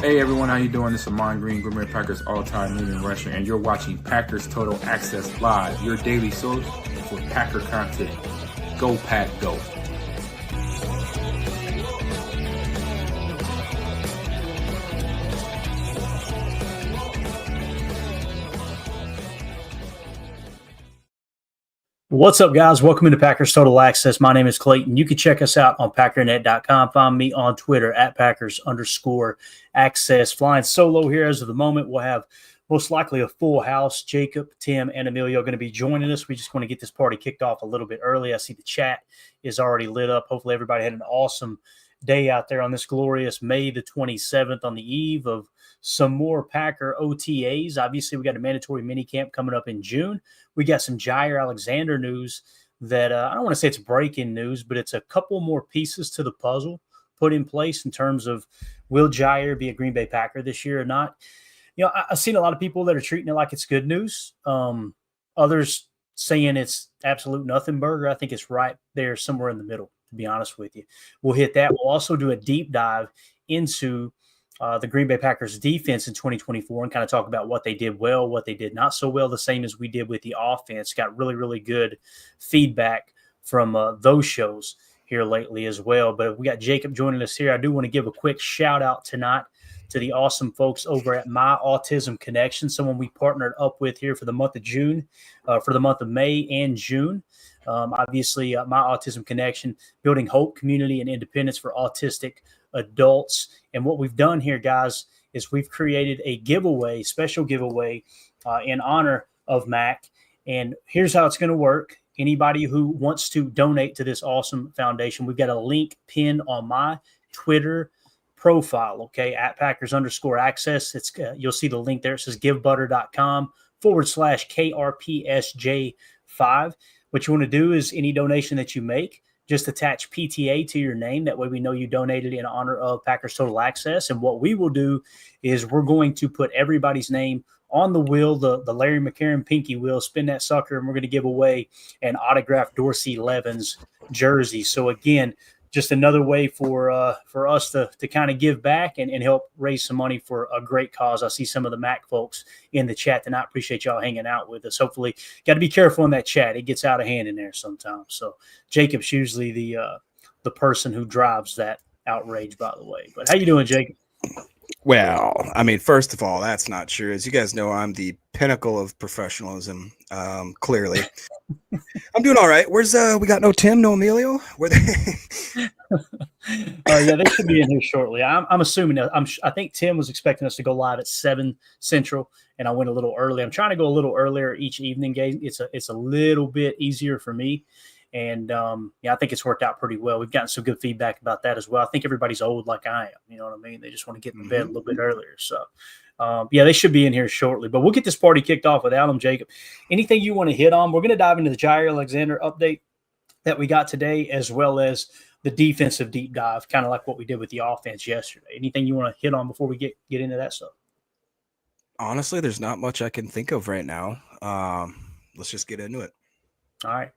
Hey everyone, how you doing? This is Amon Green, Green Bay Packers all-time leading rusher, and you're watching Packers Total Access Live, your daily source for Packer content. Go Pack, go! What's up, guys? Welcome into Packers Total Access. My name is Clayton. You can check us out on Packernet.com. Find me on Twitter at Packers_access. Flying solo here as of the moment. We'll have most likely a full house. Jacob, Tim, and Emilio are going to be joining us. We just want to get this party kicked off a little bit early. I see the chat is already lit up. Hopefully everybody had an awesome day out there on this glorious May the 27th on the eve of some more Packer OTAs. Obviously, we got a mandatory minicamp coming up in June. We got some Jaire Alexander news that I don't want to say it's breaking news, but it's a couple more pieces to the puzzle put in place in terms of will Jaire be a Green Bay Packer this year or not. You know, I've seen a lot of people that are treating it like it's good news. Others saying it's absolute nothing burger. I think it's right there somewhere in the middle, to be honest with you. We'll hit that. We'll also do a deep dive into the Green Bay Packers defense in 2024 and kind of talk about what they did well, what they did not so well, the same as we did with the offense. Got really, really good feedback from those shows here lately as well. But we got Jacob joining us here. I do want to give a quick shout out tonight to the awesome folks over at My Autism Connection, someone we partnered up with here for the month of June, for the month of May and June. Obviously, My Autism Connection, building hope, community, and independence for autistic adults. And what we've done here, guys, is we've created a giveaway, special giveaway in honor of Mac. And here's how it's going to work. Anybody who wants to donate to this awesome foundation, we've got a link pinned on my Twitter profile, okay, at Packers_access. It's you'll see the link there. It says givebutter.com/KRPSJ5. What you want to do is any donation that you make, just attach PTA to your name. That way we know you donated in honor of Packers Total Access. And what we will do is we're going to put everybody's name on the wheel, the Larry McCarron pinky wheel, spin that sucker, and we're going to give away an autographed Dorsey Levens jersey. So again, just another way for us to kind of give back and help raise some money for a great cause. I see some of the Mac folks in the chat tonight. Appreciate y'all hanging out with us. Hopefully, got to be careful in that chat. It gets out of hand in there sometimes. So Jacob's usually the person who drives that outrage, by the way. But how you doing, Jacob? Well, I mean, first of all, that's not true. As you guys know, I'm the pinnacle of professionalism. Clearly, I'm doing all right. Where's we got no Tim, no Emilio? Where they? Yeah, they should be in here shortly. I'm assuming. I think Tim was expecting us to go live at 7 Central, and I went a little early. I'm trying to go a little earlier each evening, guys. It's a little bit easier for me. And, I think it's worked out pretty well. We've gotten some good feedback about that as well. I think everybody's old like I am. You know what I mean? They just want to get in bed a little bit earlier. So, they should be in here shortly. But we'll get this party kicked off without them, Jacob. Anything you want to hit on? We're going to dive into the Jaire Alexander update that we got today, as well as the defensive deep dive, kind of like what we did with the offense yesterday. Anything you want to hit on before we get into that stuff? Honestly, there's not much I can think of right now. Let's just get into it. All right.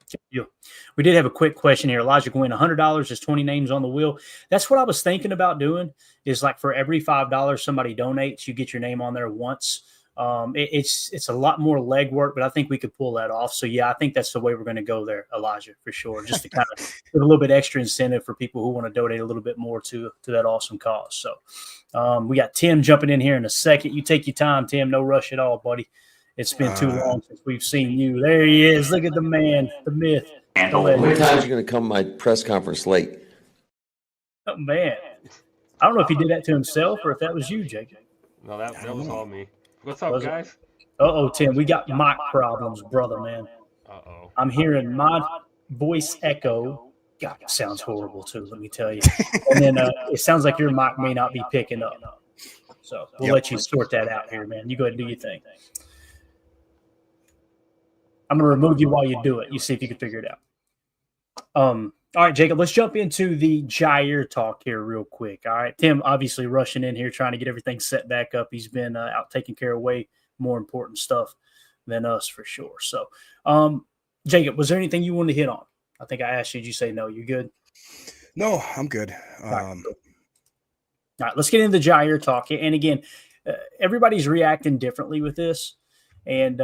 We did have a quick question here. Elijah Gwynn, $100 is 20 names on the wheel. That's what I was thinking about doing, is like for every $5 somebody donates, you get your name on there once. It's a lot more legwork, but I think we could pull that off. So, I think that's the way we're going to go there, Elijah, for sure, just to kind of give a little bit extra incentive for people who want to donate a little bit more to that awesome cause. So, we got Tim jumping in here in a second. You take your time, Tim. No rush at all, buddy. It's been too long since we've seen you. There he is. Look at the man, the myth. How many times are you going to come to my press conference late? Oh, man. I don't know if he did that to himself or if that was you, Jacob. No, that was all me. What's up, guys? Uh-oh, Tim. We got mic problems, brother, man. Uh-oh. I'm hearing my voice echo. God, it sounds horrible, too, let me tell you. And then it sounds like your mic may not be picking up. So we'll let you sort that out here, man. You go ahead and do your thing. I'm going to remove you while you do it. You see if you can figure it out. All right, Jacob, let's jump into the Jaire talk here real quick. All right, Tim obviously rushing in here trying to get everything set back up. He's been out taking care of way more important stuff than us for sure. So, Jacob, was there anything you wanted to hit on? I think I asked you. Did you say no? You good? No, I'm good. All All right, let's get into the Jair talk. And again, everybody's reacting differently with this. And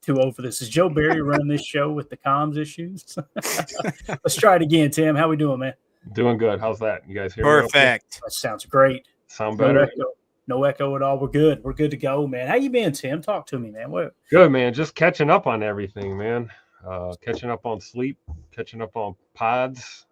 too old for this. Is Joe Barry running this show with the comms issues? Let's try it again, Tim. How we doing, man? Doing good. How's that? You guys hear me? Perfect. That sounds great. Sound No better? echo. No echo at all. We're good. We're good to go, man. How you been, Tim? Talk to me, man. What? Good, man. Just catching up on everything, man. Catching up on sleep, catching up on pods.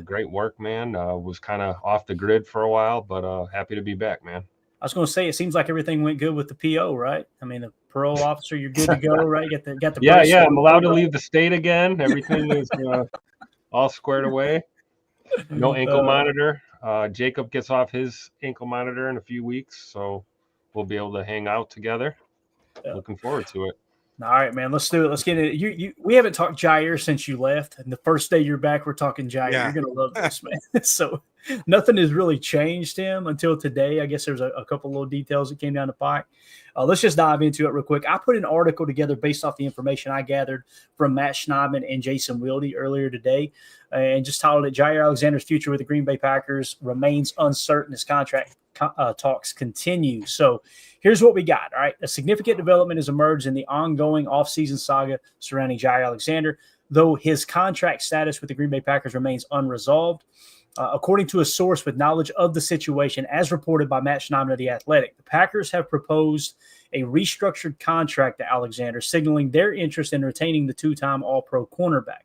Great work, man. Was kind of off the grid for a while, but happy to be back, man. I was going to say, it seems like everything went good with the PO, right? I mean, the parole officer, you're good to go, right? Got the Yeah. I'm allowed to leave the state again. Everything is all squared away. No ankle monitor. Jacob gets off his ankle monitor in a few weeks, so we'll be able to hang out together. Yeah. Looking forward to it. All right, man. Let's do it. Let's get it. We haven't talked Jair since you left, and the first day you're back, we're talking Jair. Yeah. You're gonna love this, man. So nothing has really changed him until today. I guess there's a couple little details that came down the pike. Let's just dive into it real quick. I put an article together based off the information I gathered from Matt Schneidman and Jason Wilde earlier today, and just titled it "Jair Alexander's future with the Green Bay Packers remains uncertain as contract talks continue." So here's what we got. All right. A significant development has emerged in the ongoing offseason saga surrounding Jair Alexander, though his contract status with the Green Bay Packers remains unresolved. According to a source with knowledge of the situation, as reported by Matt Schneidman of The Athletic, the Packers have proposed a restructured contract to Alexander, signaling their interest in retaining the two-time All-Pro cornerback.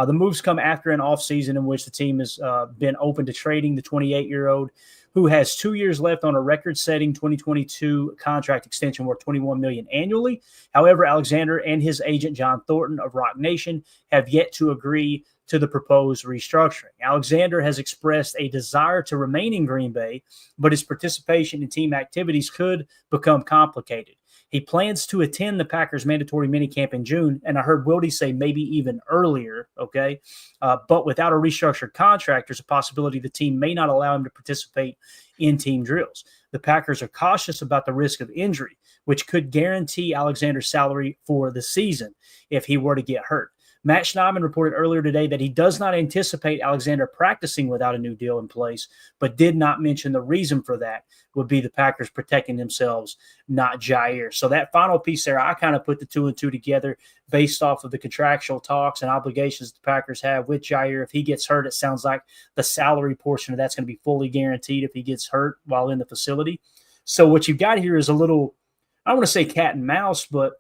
The moves come after an offseason in which the team has been open to trading the 28-year-old, who has 2 years left on a record-setting 2022 contract extension worth $21 million annually. However, Alexander and his agent John Thornton of Rock Nation have yet to agree to the proposed restructuring. Alexander has expressed a desire to remain in Green Bay, but his participation in team activities could become complicated. He plans to attend the Packers mandatory minicamp in June, and I heard Wilde say maybe even earlier, okay? But without a restructured contract, there's a possibility the team may not allow him to participate in team drills. The Packers are cautious about the risk of injury, which could guarantee Alexander's salary for the season if he were to get hurt. Matt Schneidman reported earlier today that he does not anticipate Alexander practicing without a new deal in place, but did not mention the reason for that would be the Packers protecting themselves, not Jair. So that final piece there, I kind of put the two and two together based off of the contractual talks and obligations the Packers have with Jair. If he gets hurt, it sounds like the salary portion of that's going to be fully guaranteed if he gets hurt while in the facility. So what you've got here is a little, I don't want to say cat and mouse, but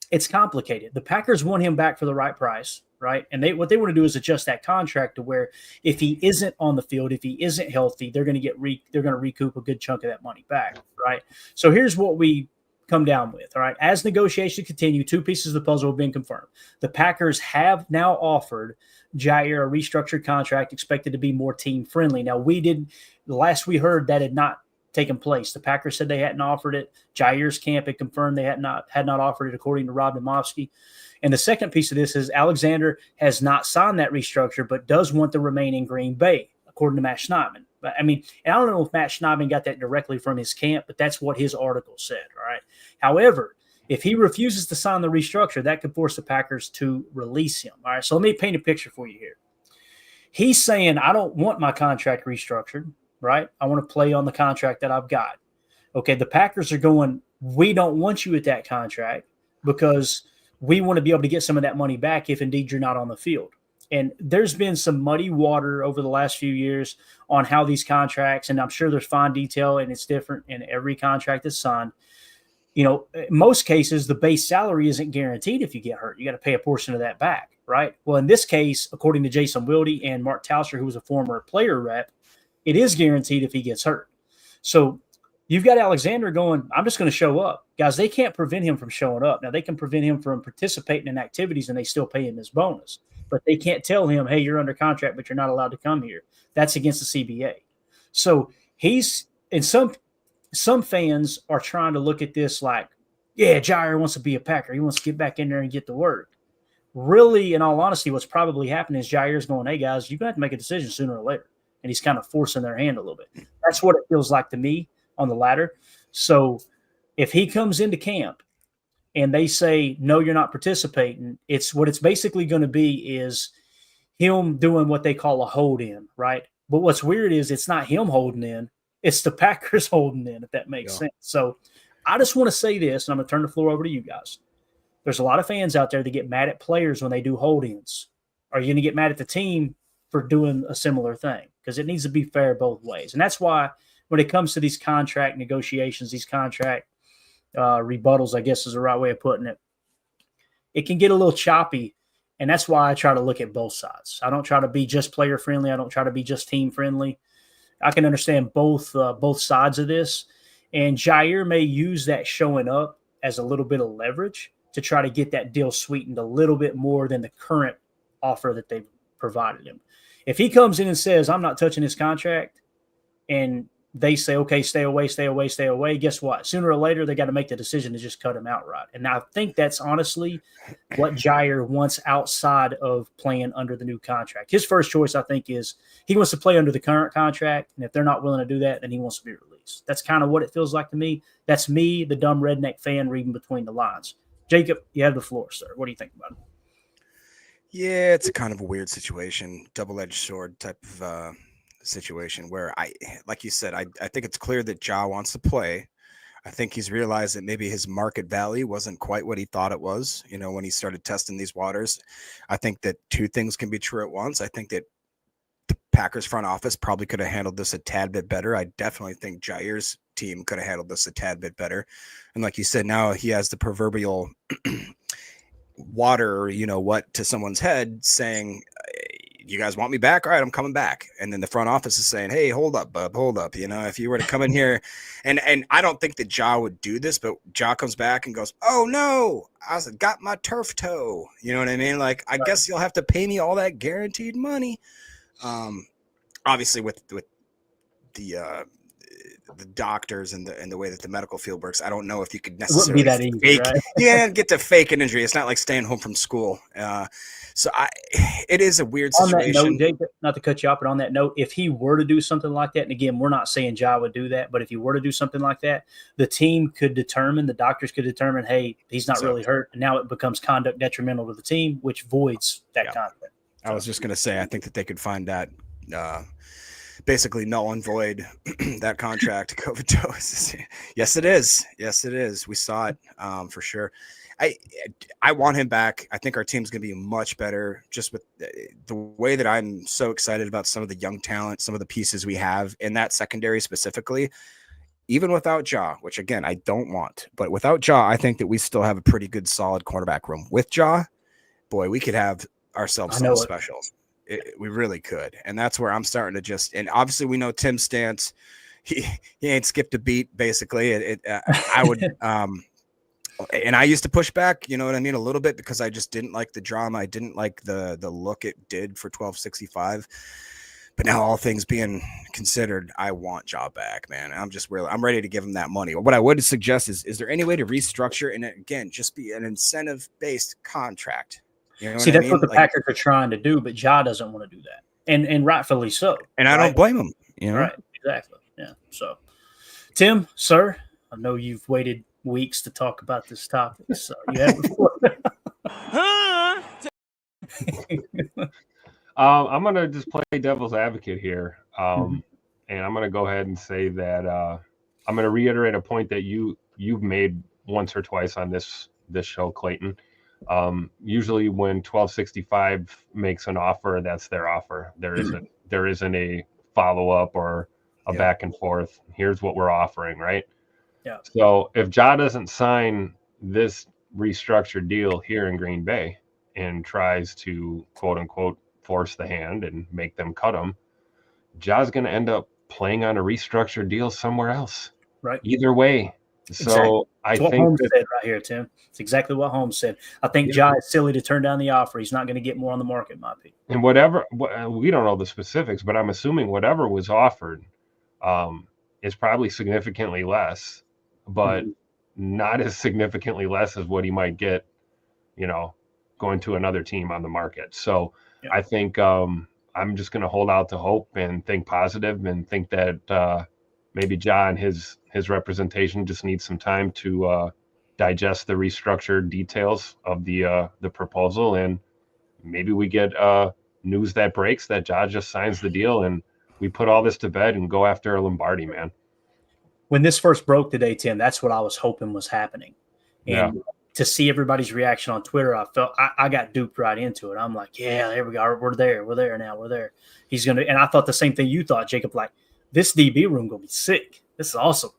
it's complicated. The Packers want him back for the right price, right? And what they want to do is adjust that contract to where if he isn't on the field, if he isn't healthy, they're going to recoup a good chunk of that money back, right? So here's what we come down with, all right? As negotiations continue, two pieces of the puzzle have been confirmed. The Packers have now offered Jair a restructured contract expected to be more team friendly. Now, the last we heard that had not taken place. The Packers said they hadn't offered it. Jair's camp had confirmed they had not offered it, according to Rob Demovsky. And the second piece of this is Alexander has not signed that restructure, but does want to remain in Green Bay, according to Matt Schneidman. I mean, and I don't know if Matt Schneidman got that directly from his camp, but that's what his article said, all right? However, if he refuses to sign the restructure, that could force the Packers to release him, all right? So let me paint a picture for you here. He's saying, I don't want my contract restructured, right? I want to play on the contract that I've got. Okay, the Packers are going, we don't want you at that contract because we want to be able to get some of that money back if indeed you're not on the field. And there's been some muddy water over the last few years on how these contracts, and I'm sure there's fine detail and it's different in every contract that's signed. You know, in most cases, the base salary isn't guaranteed if you get hurt. You got to pay a portion of that back, right? Well, in this case, according to Jason Wilde and Mark Tauscher, who was a former player rep, it is guaranteed if he gets hurt. So you've got Alexander going, I'm just going to show up. Guys, they can't prevent him from showing up. Now, they can prevent him from participating in activities and they still pay him his bonus. But they can't tell him, hey, you're under contract, but you're not allowed to come here. That's against the CBA. So he's – and some fans are trying to look at this like, yeah, Jair wants to be a Packer. He wants to get back in there and get to work. Really, in all honesty, what's probably happening is Jair's going, hey, guys, you're going to have to make a decision sooner or later. And he's kind of forcing their hand a little bit. That's what it feels like to me on the ladder. So if he comes into camp and they say, no, you're not participating, it's basically going to be is him doing what they call a hold in, right? But what's weird is it's not him holding in. It's the Packers holding in, if that makes sense. So I just want to say this, and I'm going to turn the floor over to you guys. There's a lot of fans out there that get mad at players when they do hold-ins. Are you going to get mad at the team for doing a similar thing? Because it needs to be fair both ways. And that's why when it comes to these contract negotiations, these contract rebuttals, I guess is the right way of putting it, it can get a little choppy. And that's why I try to look at both sides. I don't try to be just player friendly. I don't try to be just team friendly. I can understand both sides of this. And Jaire may use that showing up as a little bit of leverage to try to get that deal sweetened a little bit more than the current offer that they've provided him. If he comes in and says, I'm not touching his contract, and they say, okay, stay away, guess what? Sooner or later, they got to make the decision to just cut him outright. And I think that's honestly what Jaire wants outside of playing under the new contract. His first choice, I think, is he wants to play under the current contract. And if they're not willing to do that, then he wants to be released. That's kind of what it feels like to me. That's me, the dumb redneck fan, reading between the lines. Jacob, you have the floor, sir. What do you think about it? Yeah, it's a kind of a weird situation, double-edged sword type of situation where like you said, I think it's clear that Ja wants to play. I think he's realized that maybe his market value wasn't quite what he thought it was, when he started testing these waters. I think that two things can be true at once. I think that the Packers front office probably could have handled this a tad bit better. I definitely think Jaire's team could have handled this a tad bit better. And like you said, now he has the proverbial water, to someone's head saying, you guys want me back? All right, I'm coming back. And then the front office is saying, hey, hold up, bub, hold up. If you were to come in here, and I don't think that Ja would do this, but Ja comes back and goes, oh no, I got my turf toe. You know what I mean? Like, I guess you'll have to pay me all that guaranteed money. Obviously with the doctors and the way that the medical field works, I don't know if you could necessarily get to fake an injury. It's not like staying home from school. So it is a weird situation. On that note, Jacob, not to cut you off, but on that note, if he were to do something like that, and again, we're not saying Ja would do that, but if he were to do something like that, the team could determine, the doctors could determine, hey, he's not really hurt. And now it becomes conduct detrimental to the team, which voids that contract. I was just going to say, I think that they could find that basically null and void that contract. COVID dose. Yes, it is. Yes, it is. We saw it for sure. I want him back. I think our team's going to be much better just with the way that I'm so excited about some of the young talent, some of the pieces we have in that secondary specifically, even without Ja, which again, I don't want, but without Ja, I think that we still have a pretty good, solid cornerback room. With Ja, boy, we could have ourselves something special. We really could. And that's where I'm starting to and obviously we know Tim Stance, he ain't skipped a beat basically. I would, and I used to push back, you know what I mean, a little bit because I just didn't like the drama. I didn't like the look it did for 1265. But now all things being considered, I want Ja back, man. I'm ready to give him that money. What I would suggest is there any way to restructure and again, just be an incentive-based contract? You know See, that's what the Packers are trying to do, but Ja doesn't want to do that. And rightfully so. And I don't blame him. Right, exactly. Yeah. So Tim, sir, I know you've waited weeks to talk about this topic, so you have before. I'm gonna just play devil's advocate here, and I'm gonna go ahead and say that I'm gonna reiterate a point that you've made once or twice on this show, Clayton. Usually when 1265 makes an offer, that's their offer. There isn't a follow-up or a back and forth. Here's what we're offering, right? Yeah. So if Ja doesn't sign this restructured deal here in Green Bay and tries to quote unquote force the hand and make them cut him, Ja's going to end up playing on a restructured deal somewhere else. Right. Either way. Exactly. So I think Holmes said right here, Tim. It's exactly what Holmes said. I think Ja is silly to turn down the offer. He's not going to get more on the market, in my opinion. And whatever, we don't know the specifics, but I'm assuming whatever was offered is probably significantly less, but not as significantly less as what he might get, going to another team on the market. So I think I'm just going to hold out to hope and think positive and think that maybe Ja and his representation just needs some time to digest the restructured details of the proposal, and maybe we get news that breaks that Ja just signs the deal and we put all this to bed and go after a Lombardi, man. When this first broke today, Tim, that's what I was hoping was happening. And to see everybody's reaction on Twitter, I felt I got duped right into it. I'm like, yeah, there we go. We're there now. We're there. He's going to, and I thought the same thing you thought, Jacob, like this DB room going to be sick. This is awesome,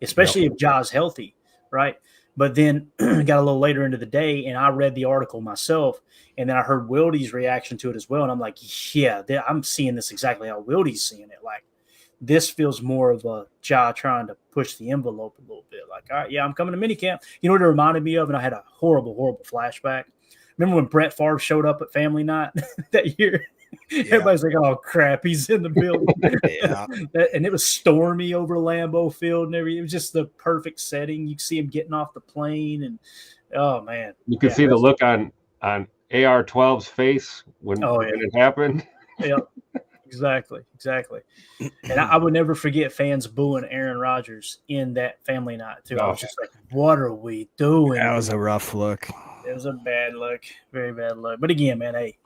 especially if Ja's healthy, right? But then got a little later into the day, and I read the article myself, and then I heard Wildy's reaction to it as well. And I'm like, yeah, I'm seeing this exactly how Wildy's seeing it. Like, this feels more of a Ja trying to push the envelope a little bit. Like, all right, yeah, I'm coming to minicamp. You know what it reminded me of? And I had a horrible, horrible flashback. Remember when Brett Favre showed up at family night that year? Yeah. Everybody's like, oh, crap, he's in the building. Yeah. And it was stormy over Lambeau Field and everything. It was just the perfect setting. You can see him getting off the plane. And, oh, man. You could see the look on AR-12's face when it happened. Yeah. Exactly. And I would never forget fans booing Aaron Rodgers in that family night, too. I was just like, what are we doing? That was a rough look. It was a bad look. Very bad look. But again, man, hey,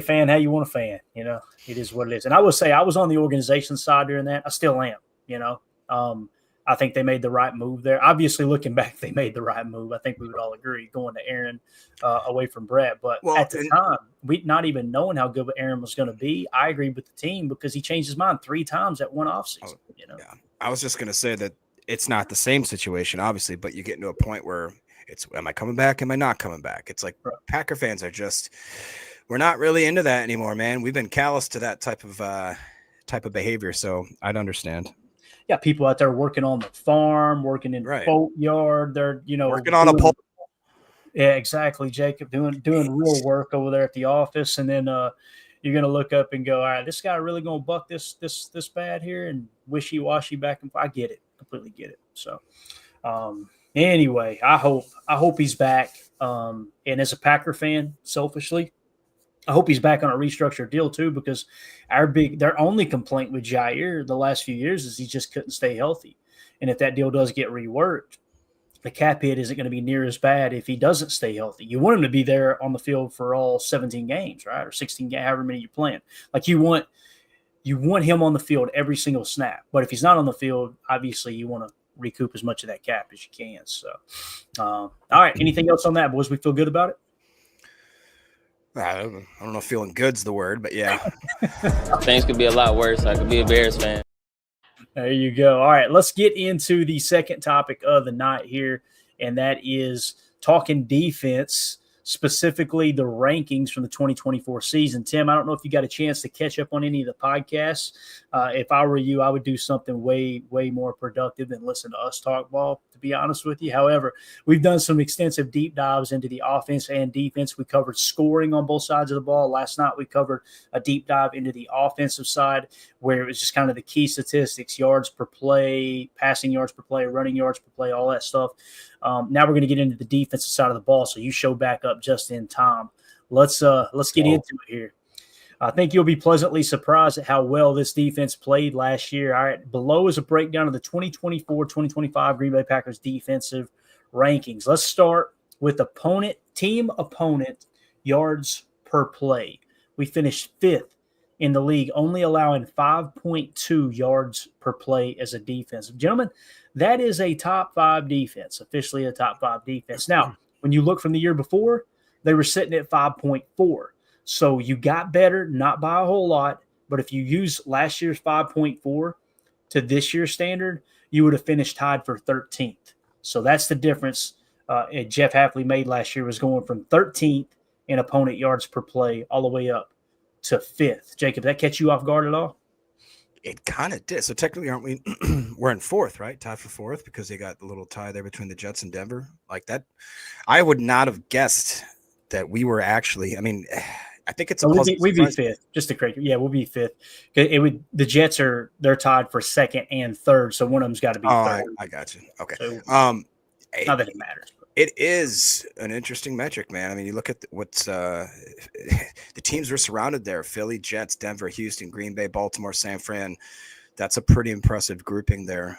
fan how you want a fan, it is what it is. And I would say I was on the organization side during that. I still am, I think they made the right move there. Obviously, looking back, they made the right move. I think we would all agree going to Aaron away from Brett. But at the time, we not even knowing how good Aaron was going to be, I agreed with the team because he changed his mind 3 times at one offseason. Yeah, I was just going to say that it's not the same situation, obviously, but you get to a point where it's, am I coming back? Am I not coming back? It's like Packer fans are just, we're not really into that anymore, man. We've been callous to that type of behavior, so I'd understand. Yeah, people out there working on the farm, working in the boat yard. They're, working on a pole. Yeah, exactly, Jacob, doing real work over there at the office. And then you're going to look up and go, all right, this guy really going to buck this bad here and wishy-washy back and forth. I get it. Completely get it. So anyway, I hope he's back. And as a Packer fan, selfishly, I hope he's back on a restructured deal too, because their only complaint with Jair the last few years is he just couldn't stay healthy. And if that deal does get reworked, the cap hit isn't going to be near as bad if he doesn't stay healthy. You want him to be there on the field for all 17 games, right? Or 16 games, however many you're playing. Like you want him on the field every single snap. But if he's not on the field, obviously you want to recoup as much of that cap as you can. So, all right. Anything else on that, boys? We feel good about it? I don't know if feeling good's the word, but yeah. Things could be a lot worse. I could be a Bears fan. There you go. All right, let's get into the second topic of the night here, and that is talking defense, specifically the rankings from the 2024 season. Tim, I don't know if you got a chance to catch up on any of the podcasts. If I were you, I would do something way, way more productive than listen to us talk ball, to be honest with you. However, we've done some extensive deep dives into the offense and defense. We covered scoring on both sides of the ball. Last night, we covered a deep dive into the offensive side where it was just kind of the key statistics, yards per play, passing yards per play, running yards per play, all that stuff. Now we're going to get into the defensive side of the ball. So you show back up just in time. Let's get into it here. I think you'll be pleasantly surprised at how well this defense played last year. All right, below is a breakdown of the 2024-2025 Green Bay Packers defensive rankings. Let's start with team opponent yards per play. We finished 5th in the league, only allowing 5.2 yards per play as a defense. Gentlemen, that is a top 5 defense, officially a top 5 defense. Now, when you look from the year before, they were sitting at 5.4. So you got better, not by a whole lot, but if you use last year's 5.4 to this year's standard, you would have finished tied for 13th. So that's the difference Jeff Hafley made last year, was going from 13th in opponent yards per play all the way up to 5th. Jacob, did that catch you off guard at all? It kind of did. So technically, aren't we? We're in 4th, right? Tied for 4th because they got the little tie there between the Jets and Denver. Like that, I would not have guessed that we were actually. I mean, I think it's we'd be 5th. Just to correct you, yeah, we'll be 5th. The Jets they're tied for 2nd and 3rd, so one of them's got to be 3rd. I got you. Okay. So, not that it matters. It is an interesting metric, man. I mean, you look at what's the teams were surrounded there: Philly, Jets, Denver, Houston, Green Bay, Baltimore, San Fran. That's a pretty impressive grouping there.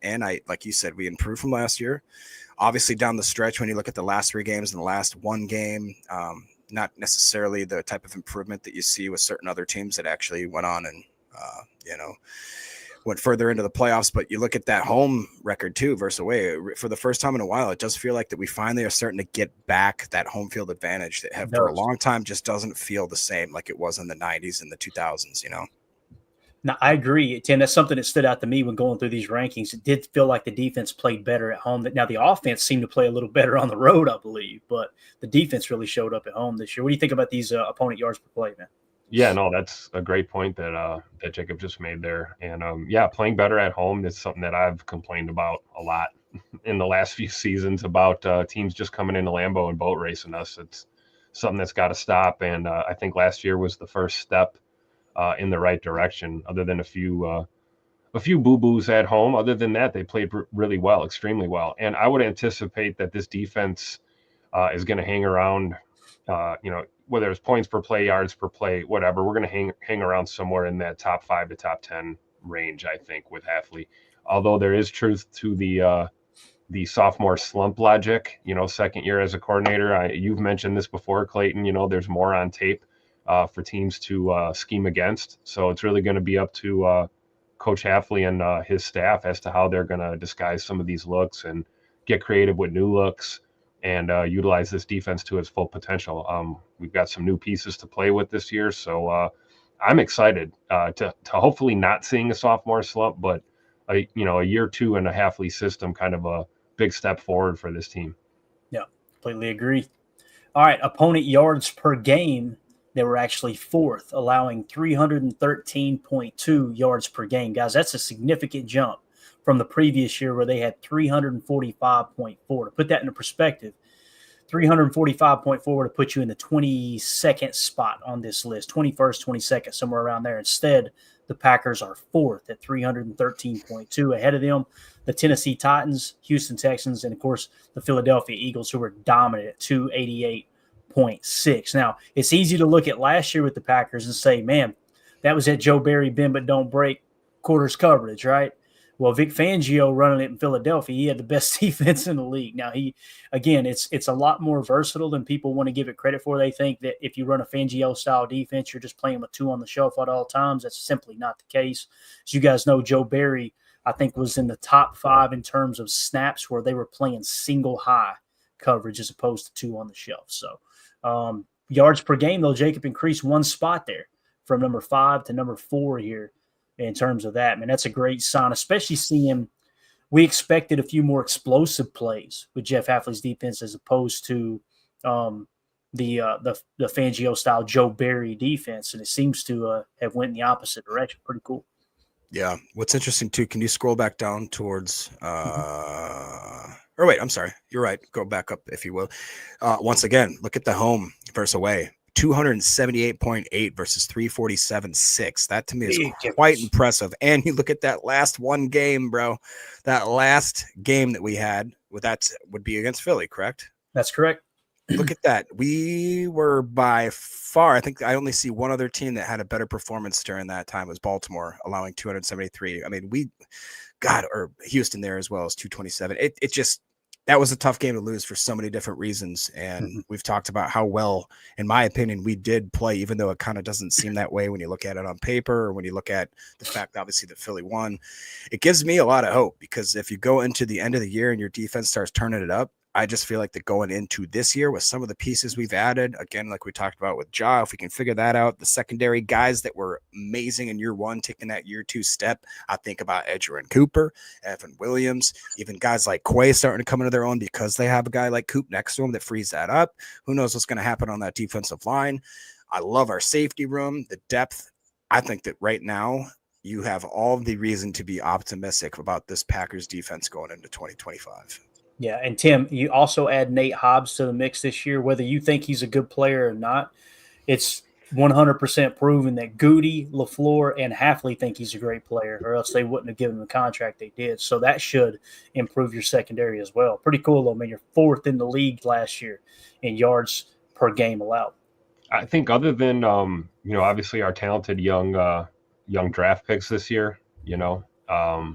And like you said, we improved from last year. Obviously, down the stretch, when you look at the last 3 games and the last 1 game, not necessarily the type of improvement that you see with certain other teams that actually went on and, went further into the playoffs. But you look at that home record too versus away. For the first time in a while, it does feel like that we finally are starting to get back that home field advantage that have for a long time just doesn't feel the same like it was in the 90s and the 2000s, Now, I agree, Tim. That's something that stood out to me when going through these rankings. It did feel like the defense played better at home. Now, the offense seemed to play a little better on the road, I believe, but the defense really showed up at home this year. What do you think about these opponent yards per play, man? Yeah, no, that's a great point that Jacob just made there. And playing better at home is something that I've complained about a lot in the last few seasons about teams just coming into Lambeau and boat racing us. It's something that's got to stop. And I think last year was the first step in the right direction. Other than a few boo-boos at home, other than that, they played really well, extremely well. And I would anticipate that this defense is going to hang around, whether it's points per play, yards per play, whatever, we're going to hang around somewhere in that top 5 to top 10 range, I think, with Hafley. Although there is truth to the sophomore slump logic, second year as a coordinator. You've mentioned this before, Clayton, there's more on tape for teams to scheme against. So it's really going to be up to Coach Hafley and his staff as to how they're going to disguise some of these looks and get creative with new looks and utilize this defense to its full potential. We've got some new pieces to play with this year, so I'm excited to hopefully not seeing a sophomore slump, but a year 2 in a Hafley system, kind of a big step forward for this team. Yeah, completely agree. All right, opponent yards per game, they were actually 4th, allowing 313.2 yards per game. Guys, that's a significant jump from the previous year where they had 345.4. To put that into perspective, 345.4 would have put you in the 22nd spot on this list, 21st, 22nd, somewhere around there. Instead, the Packers are 4th at 313.2. Ahead of them, the Tennessee Titans, Houston Texans, and, of course, the Philadelphia Eagles, who were dominant at 288.6. Now, it's easy to look at last year with the Packers and say, man, that was at Joe Barry, bend but don't break quarters coverage, right? Well, Vic Fangio running it in Philadelphia, he had the best defense in the league. Now, it's a lot more versatile than people want to give it credit for. They think that if you run a Fangio-style defense, you're just playing with 2 on the shelf at all times. That's simply not the case. As you guys know, Joe Barry, I think, was in the top 5 in terms of snaps where they were playing single high coverage as opposed to 2 on the shelf. So yards per game, though, Jacob increased 1 spot there from number 5 to number 4 here. In terms of that, man, that's a great sign, especially seeing we expected a few more explosive plays with Jeff Hafley's defense as opposed to the Fangio-style Joe Barry defense, and it seems to have went in the opposite direction. Pretty cool. Yeah. What's interesting, too, can you scroll back down towards or wait, I'm sorry. You're right. Go back up, if you will. Once again, look at the home versus away. 278.8 versus 347.6. That to me is quite impressive. And you look at that last one game, bro. That last game that we had with that would be against Philly, correct? That's correct. Look at that. We were by far, I think I only see one other team that had a better performance during that time was Baltimore, allowing 273. I mean, or Houston there as well as 227. It just, that was a tough game to lose for so many different reasons. And we've talked about how well, in my opinion, we did play, even though it kind of doesn't seem that way when you look at it on paper or when you look at the fact, obviously, that Philly won. It gives me a lot of hope because if you go into the end of the year and your defense starts turning it up, I just feel like that going into this year with some of the pieces we've added, again, like we talked about with Ja, if we can figure that out, the secondary guys that were amazing in year 1, taking that year 2 step, I think about Edgerrin Cooper, Evan Williams, even guys like Quay starting to come into their own because they have a guy like Coop next to him that frees that up. Who knows what's going to happen on that defensive line? I love our safety room, the depth. I think that right now you have all the reason to be optimistic about this Packers defense going into 2025. Yeah, and Tim, you also add Nate Hobbs to the mix this year. Whether you think he's a good player or not, it's 100% proven that Goody, LaFleur, and Hafley think he's a great player, or else they wouldn't have given him the contract they did. So that should improve your secondary as well. Pretty cool, though, man. You're 4th in the league last year in yards per game allowed. I think other than, obviously our talented young draft picks this year, I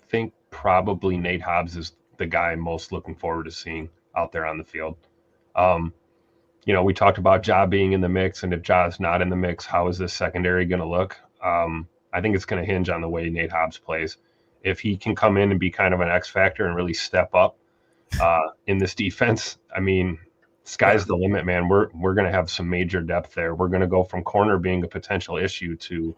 think probably Nate Hobbs is the guy I'm most looking forward to seeing out there on the field. we talked about Ja being in the mix, and if Ja's not in the mix, how is this secondary going to look? I think it's going to hinge on the way Nate Hobbs plays. If he can come in and be kind of an X factor and really step up in this defense, I mean, sky's the limit, man. We're going to have some major depth there. We're going to go from corner being a potential issue to,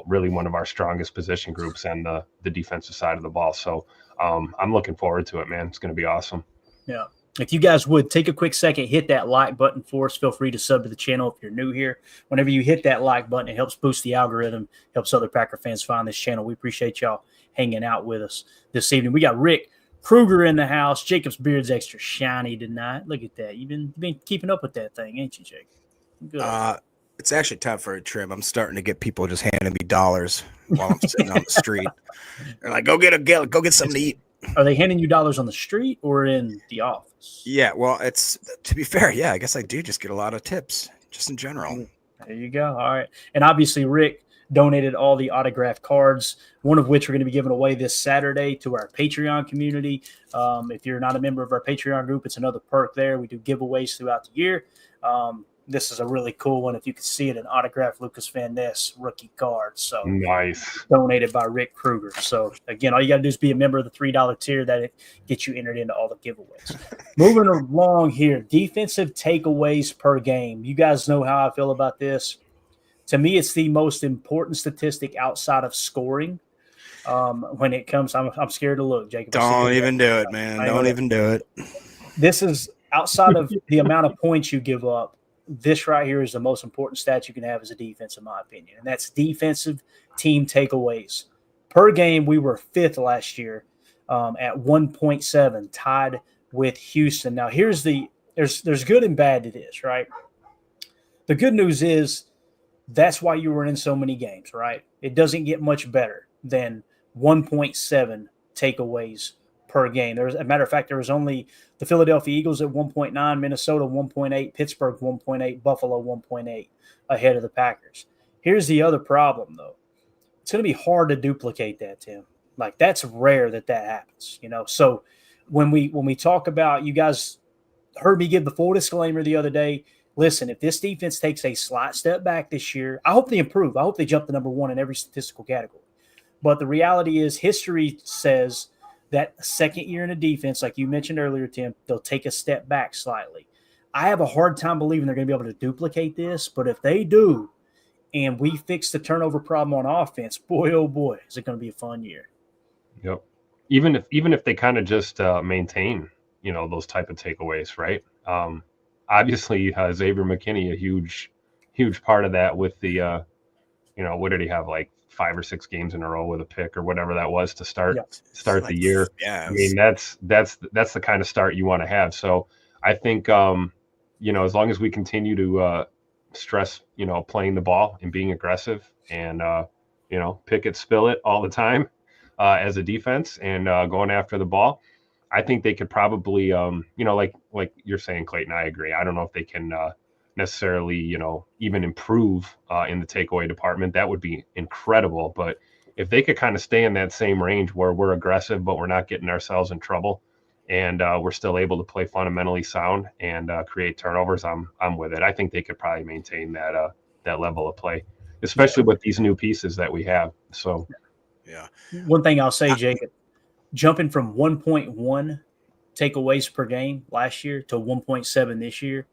really one of our strongest position groups and the defensive side of the ball. So I'm looking forward to it, man. It's going to be awesome. Yeah. If you guys would take a quick second, hit that like button for us. Feel free to sub to the channel if you're new here. Whenever you hit that like button, it helps boost the algorithm, helps other Packer fans find this channel. We appreciate y'all hanging out with us this evening. We got Rick Kruger in the house. Jacob's beard's extra shiny tonight. Look at that. You've been keeping up with that thing, ain't you, Jake? Good. It's actually time for a trim. I'm starting to get people just handing me dollars while I'm sitting on the street. They're like, go get something to eat. Are they handing you dollars on the street or in the office? Yeah, well, it's to be fair. Yeah, I guess I do just get a lot of tips just in general. There you go. All right. And obviously, Rick donated all the autographed cards, one of which we're going to be giving away this Saturday to our Patreon community. If you're not a member of our Patreon group, it's another perk there. We do giveaways throughout the year. This is a really cool one. If you can see it, an autographed Lucas Van Ness rookie card. So nice. Donated by Rick Kruger. So again, all you got to do is be a member of the $3 tier. That gets you entered into all the giveaways. Moving along here, defensive takeaways per game. You guys know how I feel about this. To me, it's the most important statistic outside of scoring. When it comes, I'm scared to look, Jacob. Don't even do it, man. Don't even do it. This is outside of the amount of points you give up. This right here is the most important stat you can have as a defense, in my opinion, and that's defensive team takeaways. Per game, we were 5th last year at 1.7, tied with Houston. Now, there's good and bad to this, right? The good news is that's why you were in so many games, right? It doesn't get much better than 1.7 takeaways per game. As a matter of fact, there was only the Philadelphia Eagles at 1.9, Minnesota 1.8, Pittsburgh 1.8, Buffalo 1.8 ahead of the Packers. Here's the other problem, though. It's going to be hard to duplicate that, Tim. Like, that's rare that happens, So when we talk about, you guys heard me give the full disclaimer the other day. Listen, if this defense takes a slight step back this year, I hope they improve. I hope they jump to number 1 in every statistical category. But the reality is history says that second year in a defense, like you mentioned earlier, Tim, they'll take a step back slightly. I have a hard time believing they're going to be able to duplicate this, but if they do, and we fix the turnover problem on offense, boy, oh boy, is it going to be a fun year. Yep. Even if they kind of just maintain, those type of takeaways, right? Obviously, Xavier McKinney, a huge part of that with the, what did he have, like 5 or 6 games in a row with a pick or whatever that was to start the year. Yeah, I mean, that's the kind of start you want to have. So I think, as long as we continue to stress, playing the ball and being aggressive and, pick it, spill it all the time as a defense and going after the ball, I think they could probably, like you're saying, Clayton, I agree. I don't know if they can necessarily, even improve in the takeaway department. That would be incredible. But if they could kind of stay in that same range where we're aggressive, but we're not getting ourselves in trouble and we're still able to play fundamentally sound and create turnovers, I'm with it. I think they could probably maintain that level of play, especially with these new pieces that we have. So, yeah. One thing I'll say, Jacob, jumping from 1.1 takeaways per game last year to 1.7 this year,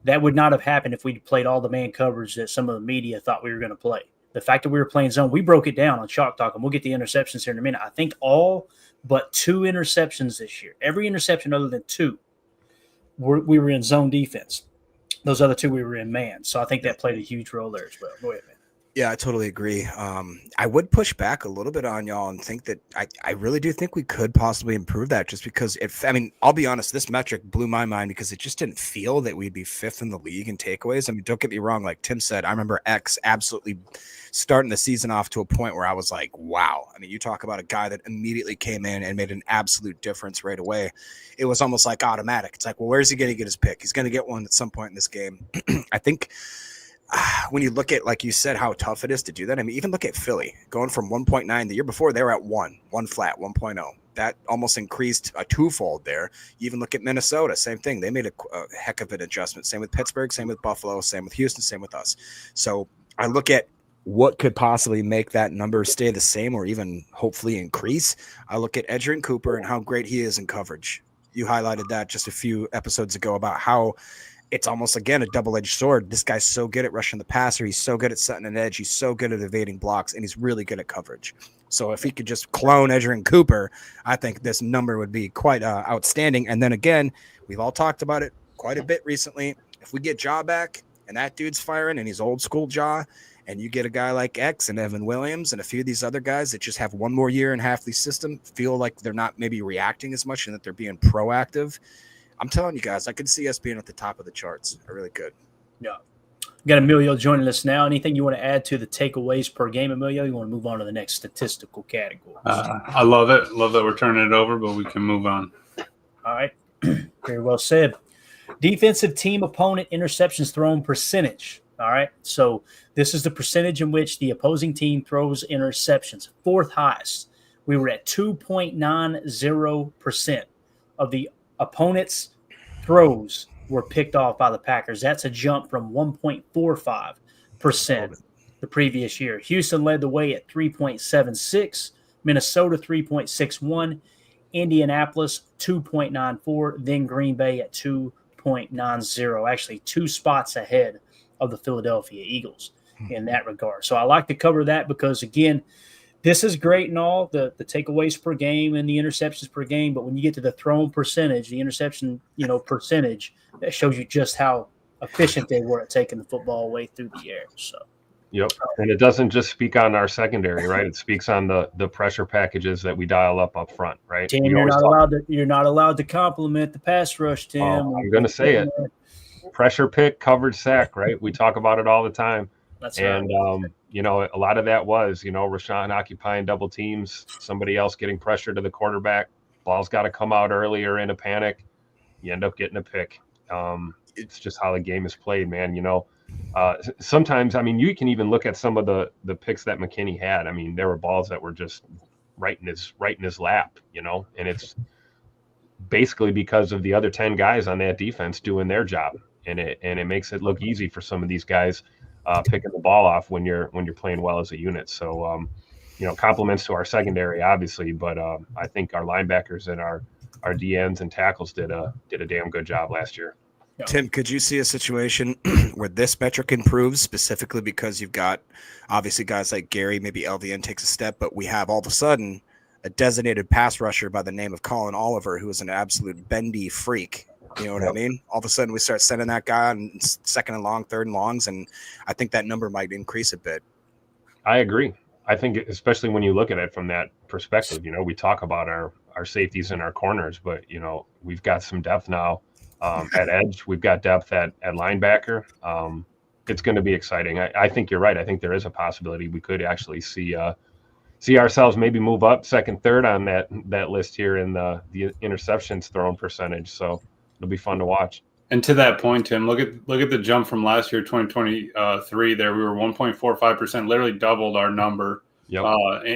that would not have happened if we played all the man coverage that some of the media thought we were going to play. The fact that we were playing zone, we broke it down on Chalk Talk, and we'll get the interceptions here in a minute. I think all but 2 interceptions this year. Every interception other than 2, we were in zone defense. Those other 2, we were in man. So I think that played a huge role there as well. Go ahead, man. Yeah, I totally agree. I would push back a little bit on y'all and think that I really do think we could possibly improve that just because I'll be honest, this metric blew my mind because it just didn't feel that we'd be 5th in the league in takeaways. I mean, don't get me wrong. Like Tim said, I remember X absolutely starting the season off to a point where I was like, wow. I mean, you talk about a guy that immediately came in and made an absolute difference right away. It was almost like automatic. It's like, well, where's he going to get his pick? He's going to get one at some point in this game. I think when you look at, like you said, how tough it is to do that. I mean, even look at Philly going from 1.9 the year before, they were at 1 flat, 1.0. that almost increased a twofold there. You even look at Minnesota, same thing. They made a heck of an adjustment. Same with Pittsburgh, same with Buffalo, same with Houston, same with us. So I look at what could possibly make that number stay the same or even hopefully increase. I look at Edgerrin Cooper and how great he is in coverage. You highlighted that just a few episodes ago about how it's almost, again, a double-edged sword. This guy's so good at rushing the passer. He's so good at setting an edge. He's so good at evading blocks, and he's really good at coverage. So if he could just clone Edgerrin Cooper, I think this number would be quite outstanding. And then again, we've all talked about it quite a bit recently. If we get Ja back and that dude's firing and he's old school Ja, and you get a guy like X and Evan Williams and a few of these other guys that just have one more year in Hafley's system, feel like they're not maybe reacting as much and that they're being proactive, I'm telling you guys, I could see us being at the top of the charts. I really could. Yeah. We got Emilio joining us now. Anything you want to add to the takeaways per game, Emilio? You want to move on to the next statistical category? I love it. Love that we're turning it over, but we can move on. All right. Very well said. Defensive team opponent interceptions thrown percentage. All right. So this is the percentage in which the opposing team throws interceptions. Fourth highest. We were at 2.90% of the opponent's throws were picked off by the Packers. That's a jump from 1.45% the previous year. Houston led the way at 3.76, Minnesota 3.61, Indianapolis 2.94, then Green Bay at 2.90. Actually, 2 spots ahead of the Philadelphia Eagles in that regard. So I like to cover that because, again, this is great and all, the takeaways per game and the interceptions per game, but when you get to the thrown percentage, the interception, percentage, that shows you just how efficient they were at taking the football away through the air. So, yep, and it doesn't just speak on our secondary, right? It speaks on the pressure packages that we dial up front, right? Tim, you're not allowed to compliment the pass rush, Tim. I'm going to say it. Pressure pick, coverage sack, right? We talk about it all the time. That's and right. a lot of that was, Rashawn occupying double teams, somebody else getting pressure to the quarterback. Ball's got to come out earlier in a panic. You end up getting a pick. It's just how the game is played, man. Sometimes, you can even look at some of the picks that McKinney had. There were balls that were just right in his lap, and it's basically because of the other 10 guys on that defense doing their job, and it makes it look easy for some of these guys picking the ball off when you're playing well as a unit. So, compliments to our secondary, obviously, but I think our linebackers and our DNs and tackles did a damn good job last year. Tim, could you see a situation where this metric improves specifically because you've got obviously guys like Gary, maybe LVN takes a step, but we have all of a sudden a designated pass rusher by the name of Colin Oliver, who is an absolute bendy freak. You know what I mean? All of a sudden we start sending that guy on second and long, third and longs, and I think that number might increase a bit. I agree. I think especially when you look at it from that perspective, we talk about our safeties and our corners, but, we've got some depth now at edge. We've got depth at linebacker. It's going to be exciting. I think you're right. I think there is a possibility we could actually see ourselves maybe move up second, third on that list here in the interceptions thrown percentage. So it'll be fun to watch. And to that point, Tim, look at the jump from last year, 2023. There, we were 1.45%, literally doubled our number. Yep.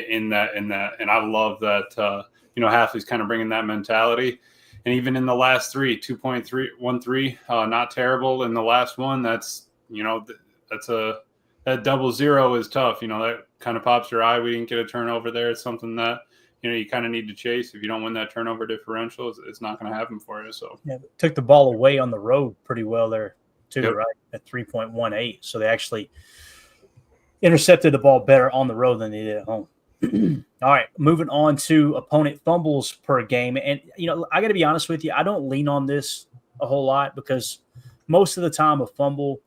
In that, and I love that. Hafley's kind of bringing that mentality. And even in the last 3, 2.313, not terrible. In the last one, that double zero is tough. That kind of pops your eye. We didn't get a turnover there. It's something that, you kind of need to chase. If you don't win that turnover differential, it's not going to happen for you. So took the ball away on the road pretty well there too, Yep. right? At 3.18. So they actually intercepted the ball better on the road than they did at home. All right, moving on to opponent fumbles per game. And, I got to be honest with you, I don't lean on this a whole lot because most of the time a fumble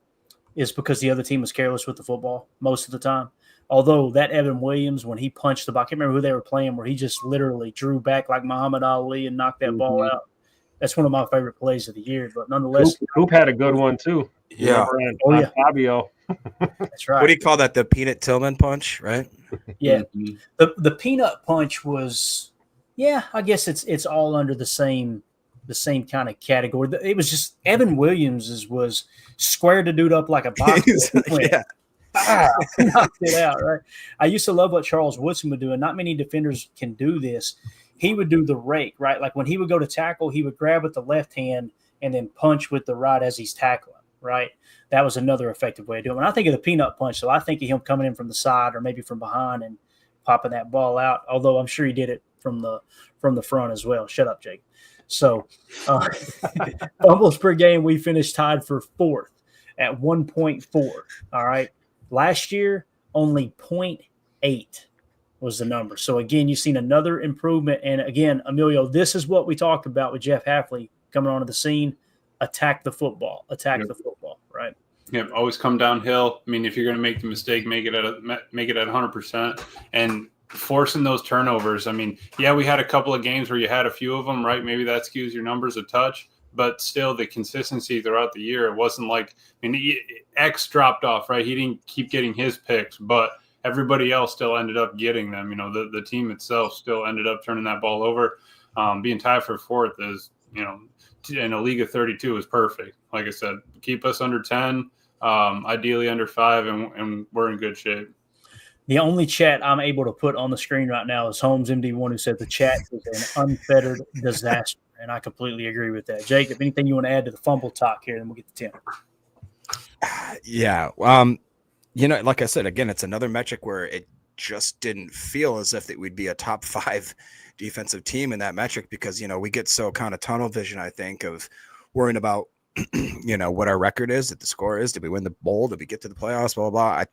is because the other team was careless with the football most of the time. Although that Evan Williams, when he punched the ball, I can't remember who they were playing, where he just literally drew back like Muhammad Ali and knocked that ball out. That's one of my favorite plays of the year. But nonetheless, Coop had a good one too. Yeah. On Fabio. That's right. What do you call that? The Peanut Tillman punch, right? Yeah. The peanut punch was, I guess it's all under the same kind of category. It was just Evan Williams was squared the dude up like a box. Yeah. Knocked it out, right? I used to love what Charles Woodson would do, and not many defenders can do this. he would do the rake, right? Like when he would go to tackle, he would grab with the left hand and then punch with the right as he's tackling, right? That was another effective way of doing it. When I think of the peanut punch, so I think of him coming in from the side or maybe from behind and popping that ball out, although I'm sure he did it from the front as well. Shut up, Jake. So fumbles per game, we finished tied for 4th at 1.4. All right. Last year, only 0.8 was the number. So, again, you've seen another improvement. And, again, Emilio, this is what we talked about with Jeff Hafley coming onto the scene. Attack the football. The football, right? Yeah, always come downhill. I mean, if you're going to make the mistake, make it at 100%. And forcing those turnovers. I mean, yeah, we had a couple of games where you had a few of them, right? Maybe that skews your numbers a touch. But still, the consistency throughout the year, it wasn't like – I mean, X dropped off, right? He didn't keep getting his picks, but everybody else still ended up getting them. You know, the team itself still ended up turning that ball over. Being tied for 4th is, you know, in a league of 32 is perfect. Like I said, keep us under 10, ideally under 5, and we're in good shape. The only chat I'm able to put on the screen right now is Holmes MD1, who said the chat is an unfettered disaster. And I completely agree with that. Jacob, anything you want to add to the fumble talk here, then we'll get to Tim. Yeah. You know, like I said, again, it's another metric where it just didn't feel as if that we'd be a top 5 defensive team in that metric because, you know, we get so kind of tunnel vision, I think, of worrying about, you know, what our record is, that the score is, did we win the bowl, did we get to the playoffs, blah, blah, blah.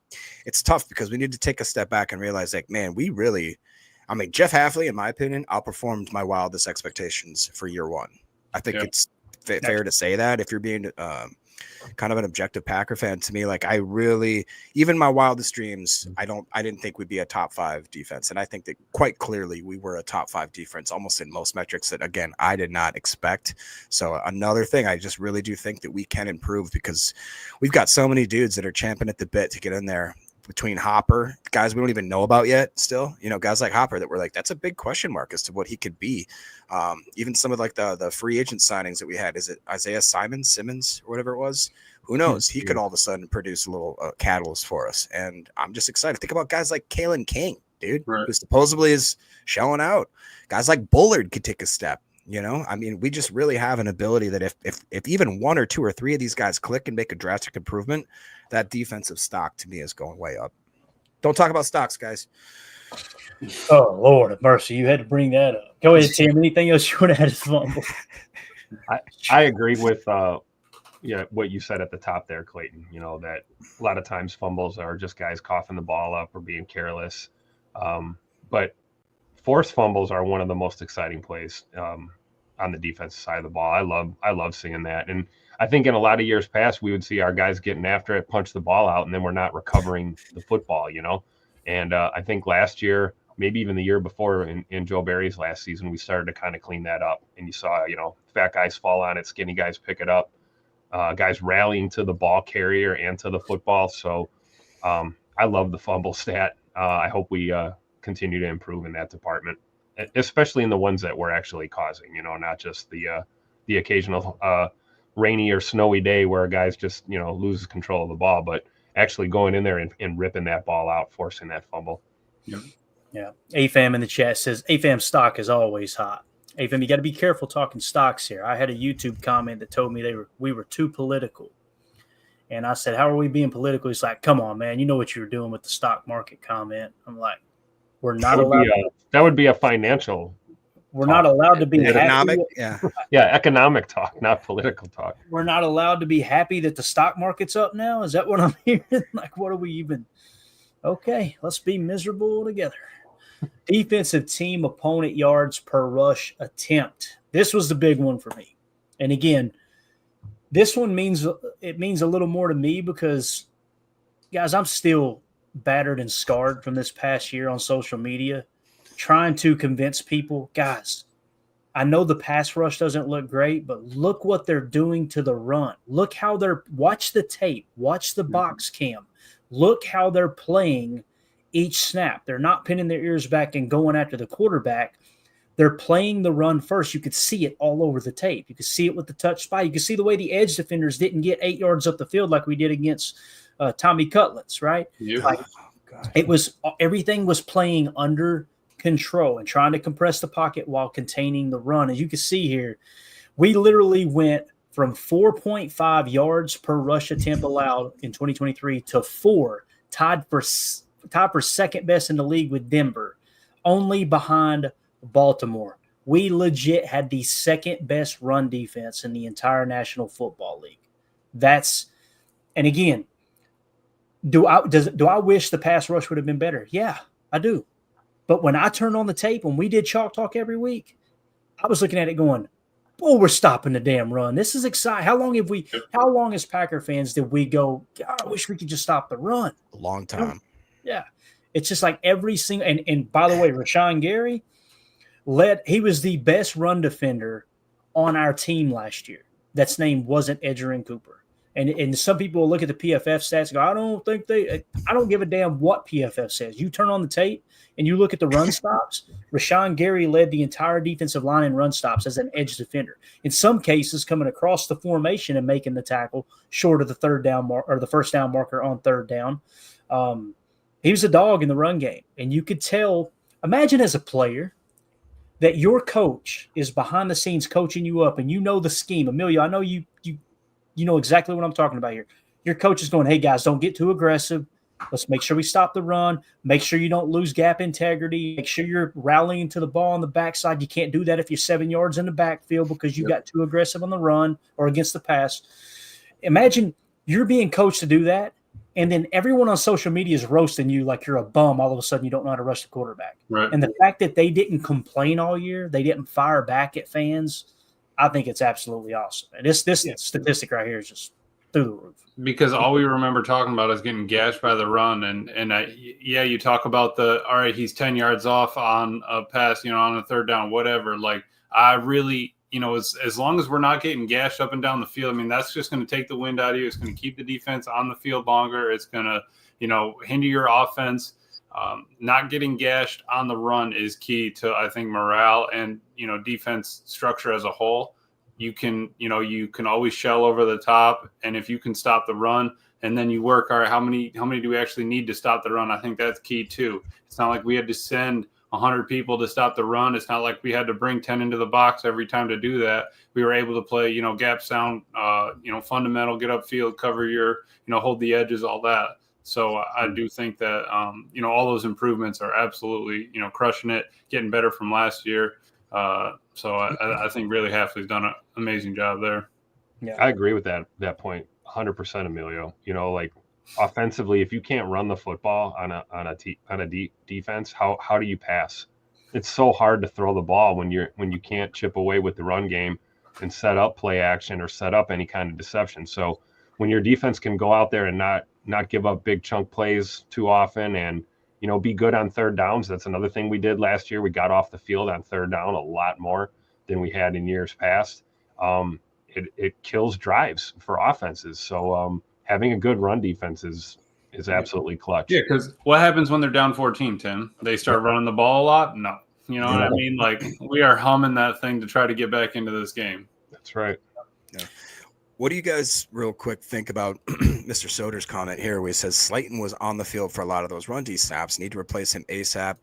It's tough because we need to take a step back and realize, like, man, we really – I mean, Jeff Hafley, in my opinion, outperformed my wildest expectations for year 1. I think it's fair to say that if you're being kind of an objective Packer fan. To me, like, I really, even my wildest dreams, I didn't think we'd be a top 5 defense. And I think that quite clearly we were a top 5 defense almost in most metrics that, again, I did not expect. So another thing, I just really do think that we can improve because we've got so many dudes that are champing at the bit to get in there. Between Hopper, guys we don't even know about yet still, you know, guys like Hopper that we're like, that's a big question mark as to what he could be. Even some of like the free agent signings that we had, is it Isaiah Simmons or whatever it was? Who knows? He could all of a sudden produce a little catalyst for us. And I'm just excited. Think about guys like Kalen King, dude, who supposedly is shelling out. Guys like Bullard could take a step. You know, I mean, we just really have an ability that if even 1 or 2 or 3 of these guys click and make a drastic improvement, that defensive stock to me is going way up. Don't talk about stocks, guys. Oh, Lord of mercy. You had to bring that up. Go ahead, Tim. Anything else you want to add to the fumble? I agree with what you said at the top there, Clayton. You know, that a lot of times fumbles are just guys coughing the ball up or being careless. But forced fumbles are one of the most exciting plays on the defensive side of the ball. I love seeing that. And I think in a lot of years past, we would see our guys getting after it, punch the ball out, and then we're not recovering the football, you know? And I think last year, maybe even the year before in Joe Barry's last season, we started to kind of clean that up. And you saw, you know, fat guys fall on it, skinny guys pick it up, guys rallying to the ball carrier and to the football. So I love the fumble stat. I hope we continue to improve in that department, especially in the ones that we're actually causing, you know, not just the occasional rainy or snowy day where guys just, you know, loses control of the ball, but actually going in there and ripping that ball out, forcing that fumble. Yeah. AFAM in the chat says AFAM stock is always hot. AFAM, you got to be careful talking stocks here. I had a YouTube comment that told me we were too political. And I said, how are we being political? He's like, come on, man. You know what you were doing with the stock market comment. I'm like, we're not allowed. That would be a financial. We're not allowed to be economic. Happy. Yeah, economic talk, not political talk. We're not allowed to be happy that the stock market's up now. Is that what I'm hearing? Like, what are we even? Okay, let's be miserable together. Defensive team opponent yards per rush attempt. This was the big one for me. And again, this one means a little more to me because, guys, I'm still battered and scarred from this past year on social media, trying to convince people, guys, I know the pass rush doesn't look great, but look what they're doing to the run. Look how watch the tape, watch the box cam. Look how they're playing each snap. They're not pinning their ears back and going after the quarterback. They're playing the run first. You could see it all over the tape. You could see it with the touch spy. You could see the way the edge defenders didn't get 8 yards up the field like we did against Tommy Cutlets, right? Yeah. Like, it was everything was playing under control and trying to compress the pocket while containing the run. As you can see here, we literally went from 4.5 yards per rush attempt allowed in 2023 to 4, tied for second best in the league with Denver, only behind Baltimore. We legit had the second best run defense in the entire National Football League. And again, do I wish the pass rush would have been better? Yeah, I do. But when I turned on the tape, when we did Chalk Talk every week, I was looking at it going, "Oh, we're stopping the damn run. This is exciting." How long as Packer fans did we go, "God, I wish we could just stop the run"? A long time. Yeah. It's just like every single and by the way, Rashawn Gary he was the best run defender on our team last year. That's name wasn't Edgerrin Cooper. And some people will look at the PFF stats and go, I don't give a damn what PFF says. You turn on the tape and you look at the run stops. Rashawn Gary led the entire defensive line in run stops as an edge defender. In some cases, coming across the formation and making the tackle short of the third down or the first down marker on third down. He was a dog in the run game. And you could tell, imagine as a player that your coach is behind the scenes coaching you up and you know the scheme. Emilio, I know you know exactly what I'm talking about here. Your coach is going, "Hey, guys, don't get too aggressive. Let's make sure we stop the run. Make sure you don't lose gap integrity. Make sure you're rallying to the ball on the backside. You can't do that if you're 7 yards in the backfield because you got too aggressive on the run or against the pass." Imagine you're being coached to do that, and then everyone on social media is roasting you like you're a bum. All of a sudden, you don't know how to rush the quarterback. Right. And the fact that they didn't complain all year, they didn't fire back at fans, I think it's absolutely awesome. And this statistic right here is just through the roof. Because all we remember talking about is getting gashed by the run, you talk about all right, he's 10 yards off on a pass, on a third down, whatever. Like, I really, as long as we're not getting gashed up and down the field, I mean, that's just going to take the wind out of you. It's going to keep the defense on the field longer. It's going to, hinder your offense. Not getting gashed on the run is key to, I think, morale and, defense structure as a whole. You can always shell over the top. And if you can stop the run and then you work, all right, how many do we actually need to stop the run? I think that's key too. It's not like we had to send 100 people to stop the run. It's not like we had to bring 10 into the box every time to do that. We were able to play, gap sound, fundamental, get upfield, cover your, hold the edges, all that. So I do think that, all those improvements are absolutely, crushing it, getting better from last year. So I think really Hafley's done an amazing job there. Yeah, I agree with that point 100%, Emilio. Like offensively, if you can't run the football on a deep defense, how do you pass? It's so hard to throw the ball when you can't chip away with the run game and set up play action or set up any kind of deception. So when your defense can go out there and not give up big chunk plays too often and be good on third downs. That's another thing we did last year. We got off the field on third down a lot more than we had in years past. It kills drives for offenses. So having a good run defense is absolutely clutch. Yeah, because what happens when they're down 14, Tim? They start running the ball a lot? No. You know what I mean? Like, we are humming that thing to try to get back into this game. That's right. Yeah. What do you guys real quick think about Mr. Soder's comment here where he says Slayton was on the field for a lot of those run D snaps, need to replace him ASAP?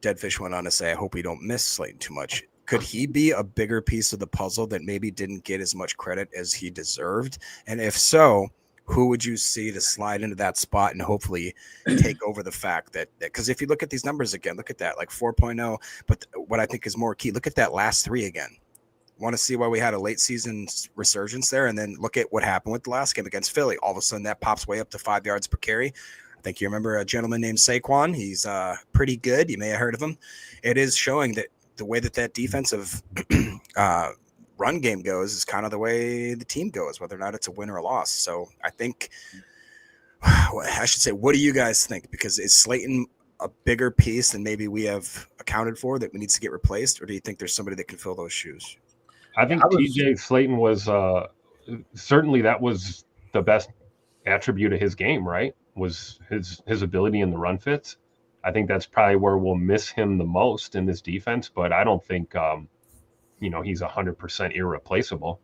Deadfish went on to say, I hope we don't miss Slayton too much. Could he be a bigger piece of the puzzle that maybe didn't get as much credit as he deserved? And if so, who would you see to slide into that spot and hopefully take over the fact that because if you look at these numbers again, look at that, like 4.0. But what I think is more key, look at that last three again. Want to see why we had a late season resurgence there, and then look at what happened with the last game against Philly. All of a sudden, that pops way up to 5 yards per carry. I think you remember a gentleman named Saquon. He's pretty good. You may have heard of him. It is showing that the way that defensive run game goes is kind of the way the team goes, whether or not it's a win or a loss. So I think, I should say, what do you guys think? Because is Slayton a bigger piece than maybe we have accounted for that needs to get replaced, or do you think there's somebody that can fill those shoes? I think TJ Slayton was certainly that was the best attribute of his game, right? Was his ability in the run fits. I think that's probably where we'll miss him the most in this defense, but I don't think he's 100% irreplaceable.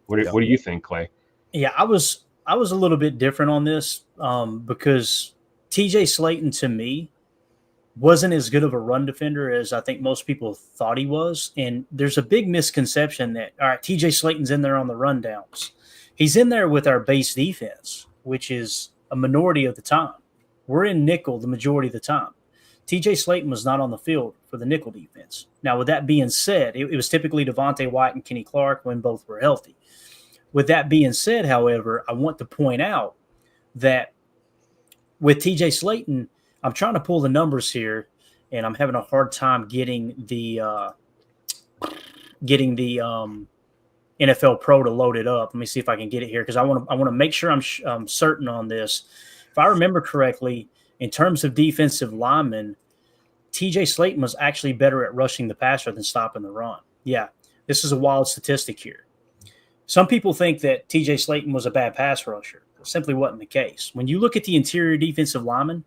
What do you think, Clay? Yeah, I was a little bit different on this because TJ Slayton to me wasn't as good of a run defender as I think most people thought he was. And there's a big misconception that, all right, TJ Slaton's in there on the rundowns. He's in there with our base defense, which is a minority of the time. We're in nickel the majority of the time. TJ Slaton was not on the field for the nickel defense. Now, with that being said, it was typically Devontae White and Kenny Clark when both were healthy. With that being said, however, I want to point out that with TJ Slaton, I'm trying to pull the numbers here, and I'm having a hard time getting the NFL Pro to load it up. Let me see if I can get it here because I want to make sure I'm certain on this. If I remember correctly, in terms of defensive linemen, TJ Slaton was actually better at rushing the passer than stopping the run. Yeah, this is a wild statistic here. Some people think that TJ Slaton was a bad pass rusher. It simply wasn't the case. When you look at the interior defensive linemen,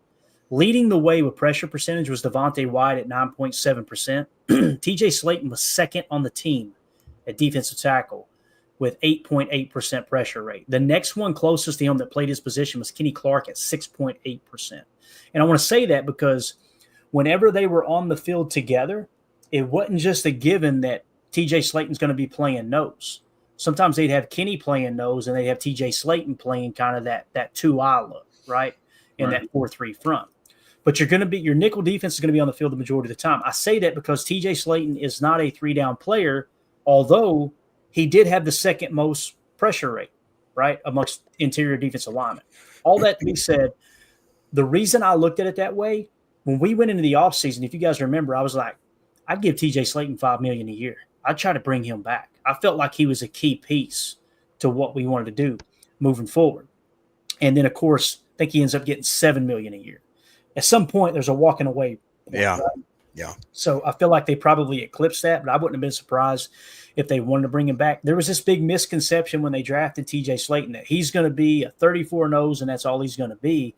leading the way with pressure percentage was Devontae White at 9.7%. TJ Slaton was second on the team at defensive tackle with 8.8% pressure rate. The next one closest to him that played his position was Kenny Clark at 6.8%. And I want to say that because whenever they were on the field together, it wasn't just a given that TJ Slaton's going to be playing nose. Sometimes they'd have Kenny playing nose and they'd have TJ Slaton playing kind of that 2-eye look, right? In that 4-3 front. But your nickel defense is going to be on the field the majority of the time. I say that because TJ Slaton is not a 3-down player, although he did have the second most pressure rate, right, amongst interior defensive linemen. All that to be said, the reason I looked at it that way, when we went into the offseason, if you guys remember, I was like, I'd give TJ Slaton $5 million a year. I'd try to bring him back. I felt like he was a key piece to what we wanted to do moving forward. And then, of course, I think he ends up getting $7 million a year. At some point, there's a walking away. Yeah. Right? Yeah. So I feel like they probably eclipsed that, but I wouldn't have been surprised if they wanted to bring him back. There was this big misconception when they drafted TJ Slaton that he's going to be a 34 nose and that's all he's going to be.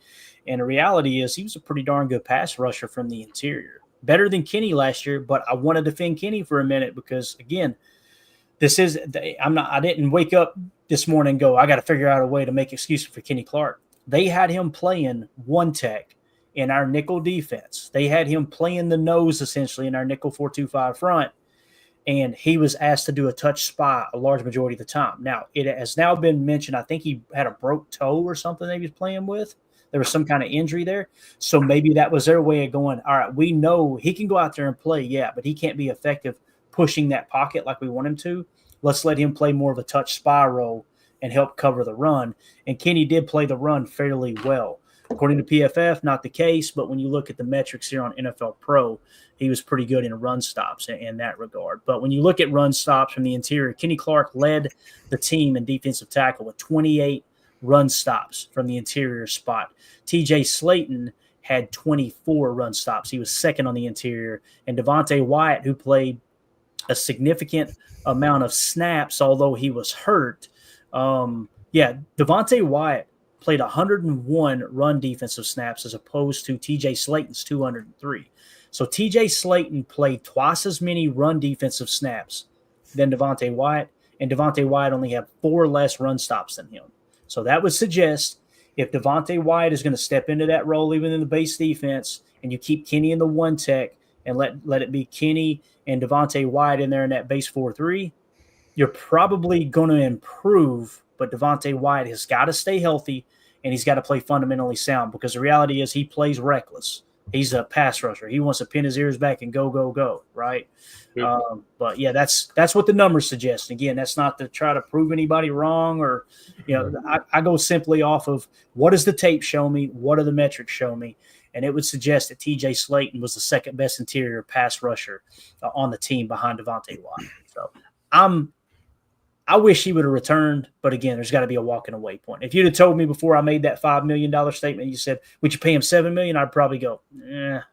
And the reality is he was a pretty darn good pass rusher from the interior. Better than Kenny last year, but I want to defend Kenny for a minute because, again, I didn't wake up this morning and go, I got to figure out a way to make excuses for Kenny Clark. They had him playing one tech in our nickel defense. They had him playing the nose essentially in our nickel 4-2-5 front, and he was asked to do a touch spy a large majority of the time. Now, it has now been mentioned, I think he had a broke toe or something that he was playing with. There was some kind of injury there. So maybe that was their way of going, all right, we know he can go out there and play, yeah, but he can't be effective pushing that pocket like we want him to. Let's let him play more of a touch spy role and help cover the run. And Kenny did play the run fairly well. According to PFF, not the case, but when you look at the metrics here on NFL Pro, he was pretty good in run stops in that regard. But when you look at run stops from the interior, Kenny Clark led the team in defensive tackle with 28 run stops from the interior spot. TJ Slaton had 24 run stops. He was second on the interior. And Devontae White, who played a significant amount of snaps, although he was hurt. Devontae White played 101 run defensive snaps as opposed to TJ Slaton's 203. So TJ Slaton played twice as many run defensive snaps than Devontae White, and Devontae White only had 4 less run stops than him. So that would suggest if Devontae White is going to step into that role even in the base defense and you keep Kenny in the one tech and let it be Kenny and Devontae White in there in that base 4-3, you're probably going to improve, but Devontae White has got to stay healthy and he's got to play fundamentally sound because the reality is he plays reckless. He's a pass rusher. He wants to pin his ears back and go, go, go, right? Yeah. But, yeah, that's what the numbers suggest. Again, that's not to try to prove anybody wrong or, I go simply off of what does the tape show me, what do the metrics show me, and it would suggest that TJ Slaton was the second best interior pass rusher on the team behind Devontae White. So I wish he would have returned, but again, there's got to be a walking away point. If you'd have told me before I made that $5 million statement, you said, would you pay him $7 million? I'd probably go,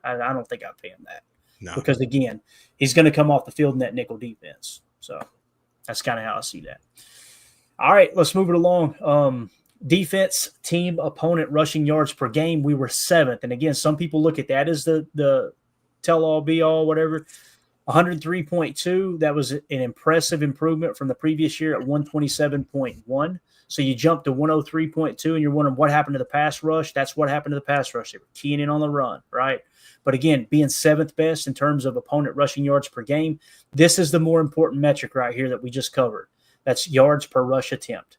I don't think I'd pay him that. No. Because again, he's going to come off the field in that nickel defense. So that's kind of how I see that. All right, let's move it along. Defense, team, opponent, rushing yards per game. We were 7th. And again, some people look at that as the tell-all, be-all, whatever. 103.2, that was an impressive improvement from the previous year at 127.1. So you jumped to 103.2 and you're wondering what happened to the pass rush. That's what happened to the pass rush. They were keying in on the run, right? But again, being 7th best in terms of opponent rushing yards per game, this is the more important metric right here that we just covered. That's yards per rush attempt.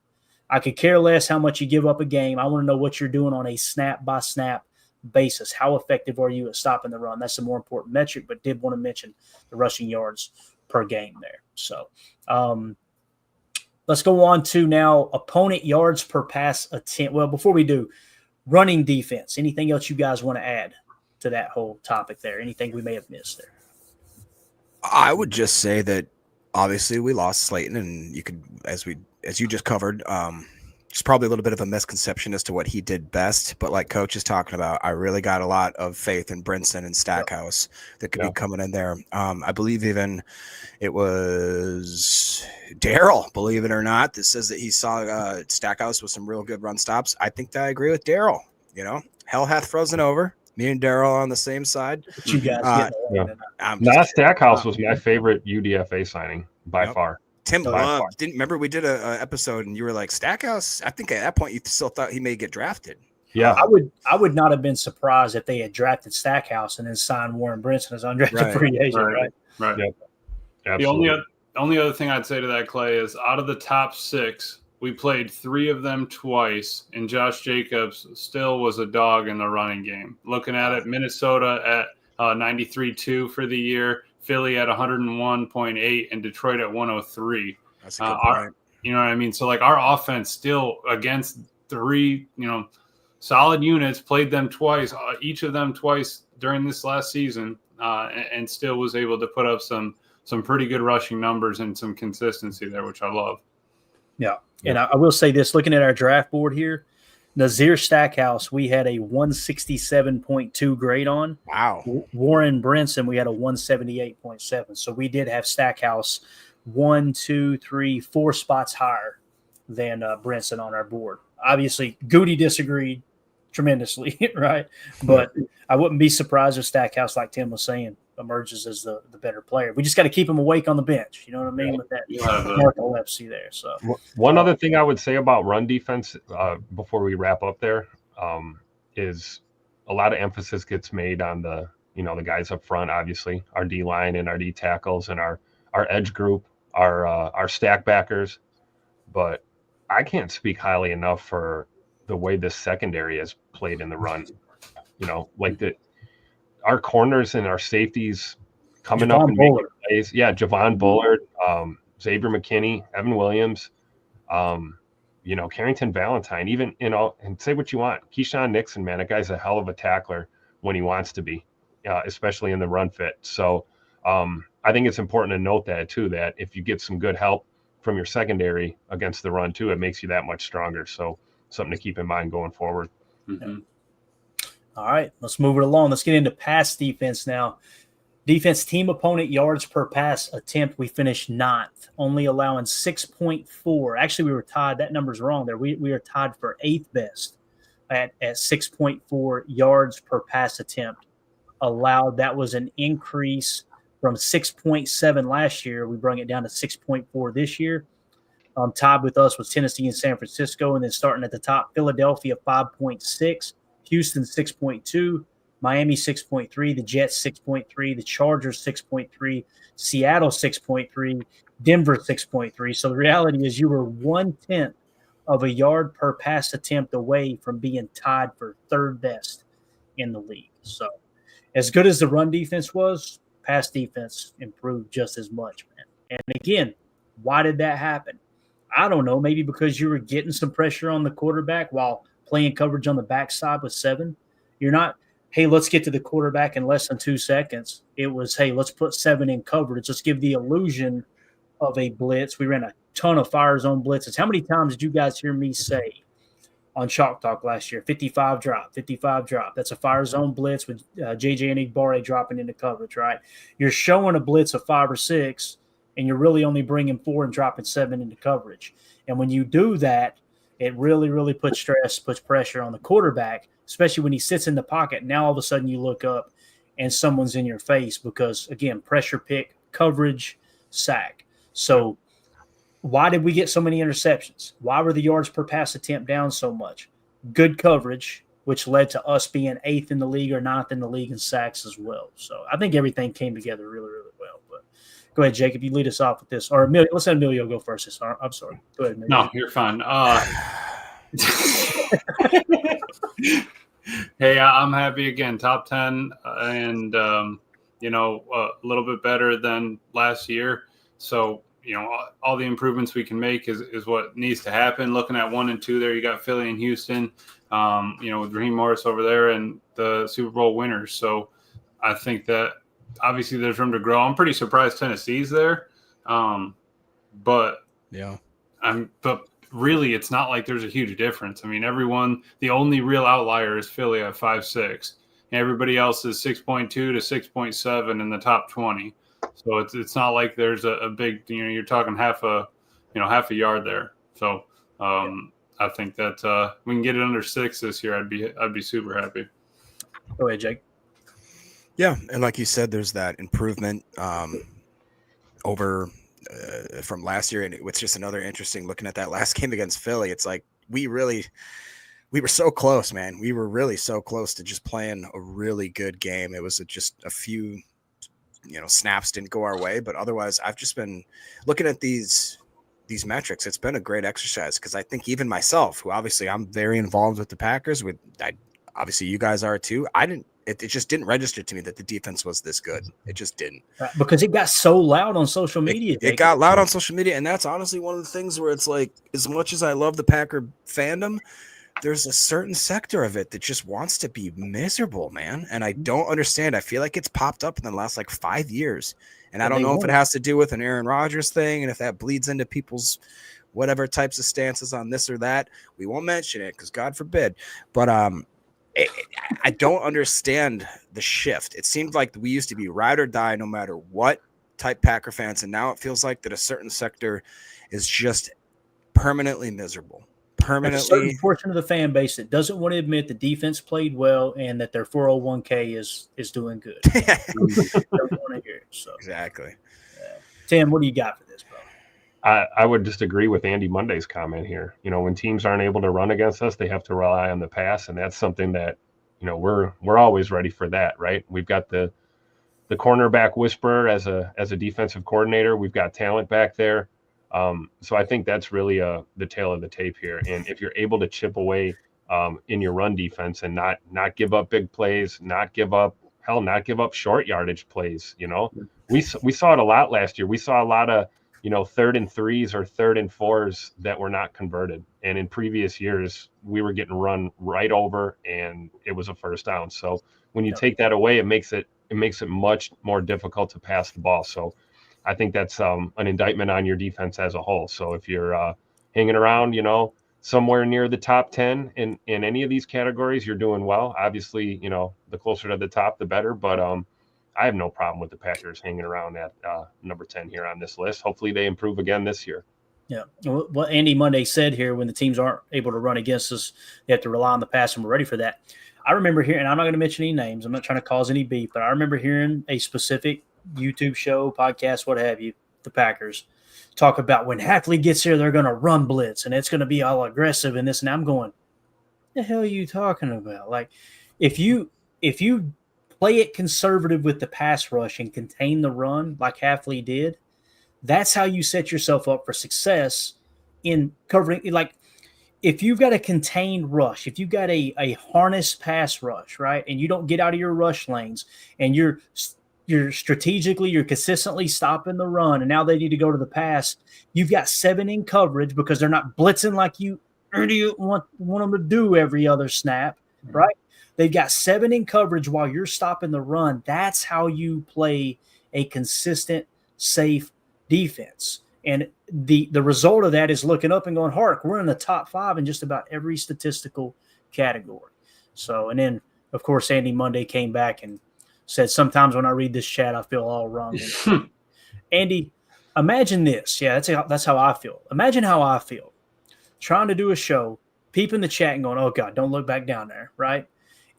I could care less how much you give up a game. I want to know what you're doing on a snap-by-snap basis. How effective are you at stopping the run? That's the more important metric, but did want to mention the rushing yards per game there. So let's go on to now opponent yards per pass attempt. Well, before we do, running defense. Anything else you guys want to add to that whole topic there? Anything we may have missed there? I would just say that obviously we lost Slayton, and you could, as you just covered, it's probably a little bit of a misconception as to what he did best. But like Coach is talking about, I really got a lot of faith in Brinson and Stackhouse that could be coming in there. I believe even it was Daryl, believe it or not, that says that he saw Stackhouse with some real good run stops. I think that I agree with Daryl. You know, hell hath frozen over. Me and Daryl on the same side. But you guys Stackhouse was my favorite UDFA signing by far. Tim Love, remember we did a episode and you were like, Stackhouse, I think at that point you still thought he may get drafted. Yeah. I would not have been surprised if they had drafted Stackhouse and then signed Warren Brinson as undrafted free agent, right? Right. Yep. The only other thing I'd say to that, Clay, is out of the top 6, we played 3 of them twice, and Josh Jacobs still was a dog in the running game. Looking at it, Minnesota at 93.2 for the year, Philly at 101.8, and Detroit at 103. That's a good point. You know what I mean? So, like, our offense still against 3, solid units, played them twice, each of them twice during this last season, and still was able to put up some pretty good rushing numbers and some consistency there, which I love. Yeah. And I will say this, looking at our draft board here, Nazir Stackhouse, we had a 167.2 grade on. Wow. Warren Brinson, we had a 178.7. So we did have Stackhouse 1, 2, 3, 4 spots higher than Brinson on our board. Obviously, Goody disagreed tremendously, right? But I wouldn't be surprised if Stackhouse, like Tim was saying, emerges as the better player. We just got to keep him awake on the bench. You know what I mean? With that narcolepsy there. So one other thing I would say about run defense before we wrap up there is a lot of emphasis gets made on the guys up front, obviously our D line and our D tackles and our edge group, our stack backers. But I can't speak highly enough for the way this secondary has played in the run. Our corners and our safeties coming up and making plays. Yeah, Javon Bullard, Xavier McKinney, Evan Williams, Carrington Valentine, even, and say what you want. Keyshawn Nixon, man, that guy's a hell of a tackler when he wants to be, especially in the run fit. So I think it's important to note that too, that if you get some good help from your secondary against the run too, it makes you that much stronger. So something to keep in mind going forward. Mm-hmm. All right, let's move it along. Let's get into pass defense now. Defense team opponent yards per pass attempt, we finished 9th, only allowing 6.4. Actually, we were tied. That number's wrong there. We are tied for 8th best at 6.4 yards per pass attempt allowed. That was an increase from 6.7 last year. We brought it down to 6.4 this year. Tied with us was Tennessee and San Francisco, and then starting at the top, Philadelphia 5.6. Houston 6.2, Miami 6.3, the Jets 6.3, the Chargers 6.3, Seattle 6.3, Denver 6.3. So the reality is you were 1/10 of a yard per pass attempt away from being tied for 3rd best in the league. So as good as the run defense was, pass defense improved just as much, man. And again, why did that happen? I don't know. Maybe because you were getting some pressure on the quarterback while playing coverage on the backside with 7. You're not, hey, let's get to the quarterback in less than 2 seconds. It was, hey, let's put 7 in coverage. Let's give the illusion of a blitz. We ran a ton of fire zone blitzes. How many times did you guys hear me say on Chalk Talk last year, 55 drop? That's a fire zone blitz with JJ and Igbare dropping into coverage, right? You're showing a blitz of 5 or 6, and you're really only bringing 4 and dropping 7 into coverage. And when you do that, it really, really puts pressure on the quarterback, especially when he sits in the pocket. Now all of a sudden you look up and someone's in your face because, again, pressure pick, coverage, sack. So why did we get so many interceptions? Why were the yards per pass attempt down so much? Good coverage which led to us being 8th in the league or 9th in the league in sacks as well. So I think everything came together really, really well. But go ahead, Jacob. You lead us off with this. Or Emilio, let's let Emilio go first. I'm sorry. Go ahead, Emilio. No, you're fine. Hey, I'm happy again. Top 10 and, a little bit better than last year. So, all the improvements we can make is what needs to happen. Looking at 1 and 2 there, you got Philly and Houston, with Raheem Morris over there and the Super Bowl winners. So I think that obviously there's room to grow. I'm pretty surprised Tennessee's there. But really, it's not like there's a huge difference. I mean, the only real outlier is Philly at 5'6", and everybody else is 6.2 to 6.7 in the top 20. So it's not like there's a big, you're talking half a yard there. So I think that we can get it under 6 this year. I'd be super happy. Go ahead, Jake. Yeah, and like you said, there's that improvement over from last year, and it's just another interesting looking at that last game against Philly. It's like we were so close, man. We were really so close to just playing a really good game. It was just a few, snaps didn't go our way, but otherwise, I've just been looking at these metrics. It's been a great exercise because I think even myself, who obviously I'm very involved with the Packers, obviously you guys are too. It just didn't register to me that the defense was this good. It just didn't. Because it got so loud on social media. It got loud on social media, and that's honestly one of the things where it's like, as much as I love the Packer fandom, there's a certain sector of it that just wants to be miserable, man. And I don't understand. I feel like it's popped up in the last 5 years. And I don't know if it has to do with an Aaron Rodgers thing and if that bleeds into people's whatever types of stances on this or that. We won't mention it because God forbid. But I don't understand the shift. It seemed like we used to be ride or die no matter what type Packer fans. And now it feels like that a certain sector is just permanently miserable. A certain portion of the fan base that doesn't want to admit the defense played well and that their 401k is doing good. Don't want to hear it, so. Exactly. Tim, what do you got for this, bro? I would just agree with Andy Monday's comment here. When teams aren't able to run against us, they have to rely on the pass, and that's something that we're always ready for that, right? We've got the cornerback whisperer as a defensive coordinator. We've got talent back there. So I think that's really the tail of the tape here. And if you're able to chip away in your run defense and not give up big plays, not give up short yardage plays, we saw it a lot last year. We saw a lot of 3rd and 3s or 3rd and 4s that were not converted. And in previous years, we were getting run right over and it was a first down. So when you take that away, it makes it much more difficult to pass the ball. So I think that's an indictment on your defense as a whole. So if you're hanging around, somewhere near the top 10 in any of these categories, you're doing well. Obviously, the closer to the top, the better. But I have no problem with the Packers hanging around at number 10 here on this list. Hopefully they improve again this year. Yeah. What Andy Monday said here, when the teams aren't able to run against us, they have to rely on the pass, and we're ready for that. I remember hearing, and I'm not going to mention any names. I'm not trying to cause any beef, but I remember hearing a specific YouTube show, podcast, what have you, the Packers, talk about when Hafley gets here, they're going to run blitz, and it's going to be all aggressive and this. And I'm going, the hell are you talking about? Like, if you play it conservative with the pass rush and contain the run like Hafley did, that's how you set yourself up for success in covering. Like, if you've got a contained rush, if you've got a harness pass rush, right, and you don't get out of your rush lanes, and you're consistently stopping the run, and now they need to go to the pass, you've got 7 in coverage because they're not blitzing like you want them to do every other snap, right? They've got 7 in coverage while you're stopping the run. That's how you play a consistent, safe defense. And the result of that is looking up and going, Hark, we're in the top 5 in just about every statistical category. So, and then, of course, Andy Monday came back and said, sometimes when I read this chat, I feel all wrong. Andy, imagine this. Yeah, that's how I feel. Imagine how I feel trying to do a show, peeping the chat and going, oh, God, don't look back down there, right?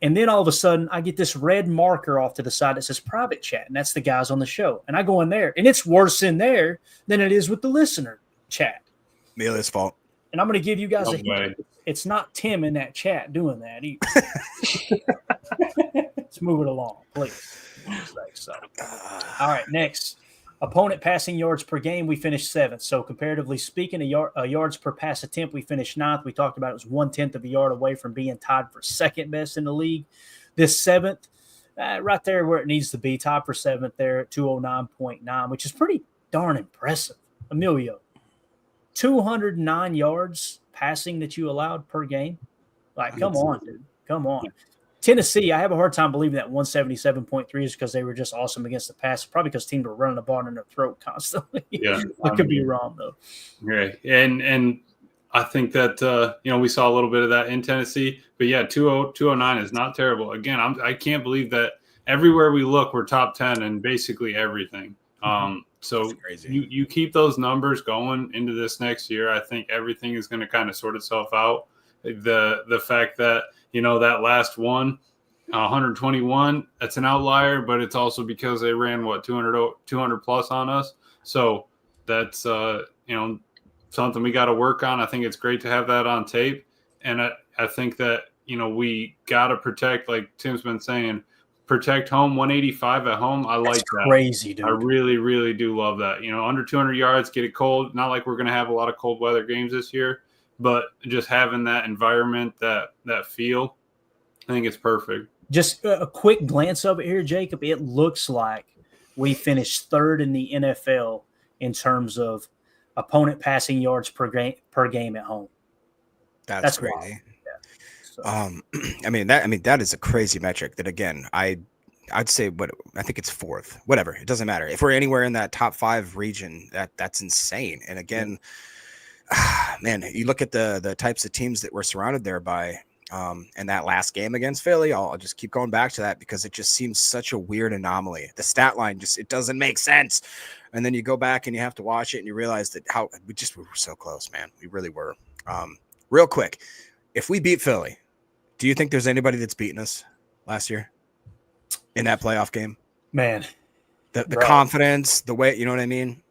And then all of a sudden, I get this red marker off to the side that says private chat, and that's the guys on the show. And I go in there, and it's worse in there than it is with the listener chat. Amelia's fault. And I'm going to give you guys No a hint. way. It's not Tim in that chat doing that either. Let's move it along, please. So, all right, next. Opponent passing yards per game, we finished 7th. So comparatively speaking, yards per pass attempt, we finished 9th. We talked about it was 1/10 of a yard away from being tied for second best in the league. This 7th, right there where it needs to be, tied for 7th there at 209.9, which is pretty darn impressive. Emilio, 209 yards passing that you allowed per game. Like, come on, dude. Come on. Tennessee, I have a hard time believing that 177.3 is because they were just awesome against the pass. Probably because teams were running the ball in their throat constantly. Yeah. I could be wrong, though. Right. And I think that, we saw a little bit of that in Tennessee. But, yeah, 209 is not terrible. Again, I can't believe that everywhere we look, we're top 10 in basically everything. So you keep those numbers going into this next year. I think everything is going to kind of sort itself out. The fact that, that last one, 121, that's an outlier, but it's also because they ran 200 plus on us. So that's, something we got to work on. I think it's great to have that on tape. And I think that, we got to protect, like Tim's been saying, protect home, 185 at home. I like that. Crazy, dude. I really, really do love that. Under 200 yards, get it cold. Not like we're going to have a lot of cold weather games this year, but just having that environment, that feel, I think it's perfect. Just a quick glance of it here, Jacob. It looks like we finished 3rd in the NFL in terms of opponent passing yards per game at home. That's crazy. Yeah. So. That is a crazy metric that, again, I'd say I think it's 4th, whatever. It doesn't matter. If we're anywhere in that top 5 region, that's insane. And again, man, you look at the types of teams that we're surrounded there by, and that last game against Philly, I'll just keep going back to that because it just seems such a weird anomaly. The stat line it doesn't make sense. And then you go back and you have to watch it and you realize that we were so close, man. We really were. Real quick, if we beat Philly, do you think there's anybody that's beaten us last year in that playoff game? Man, the confidence, the way, you know what I mean?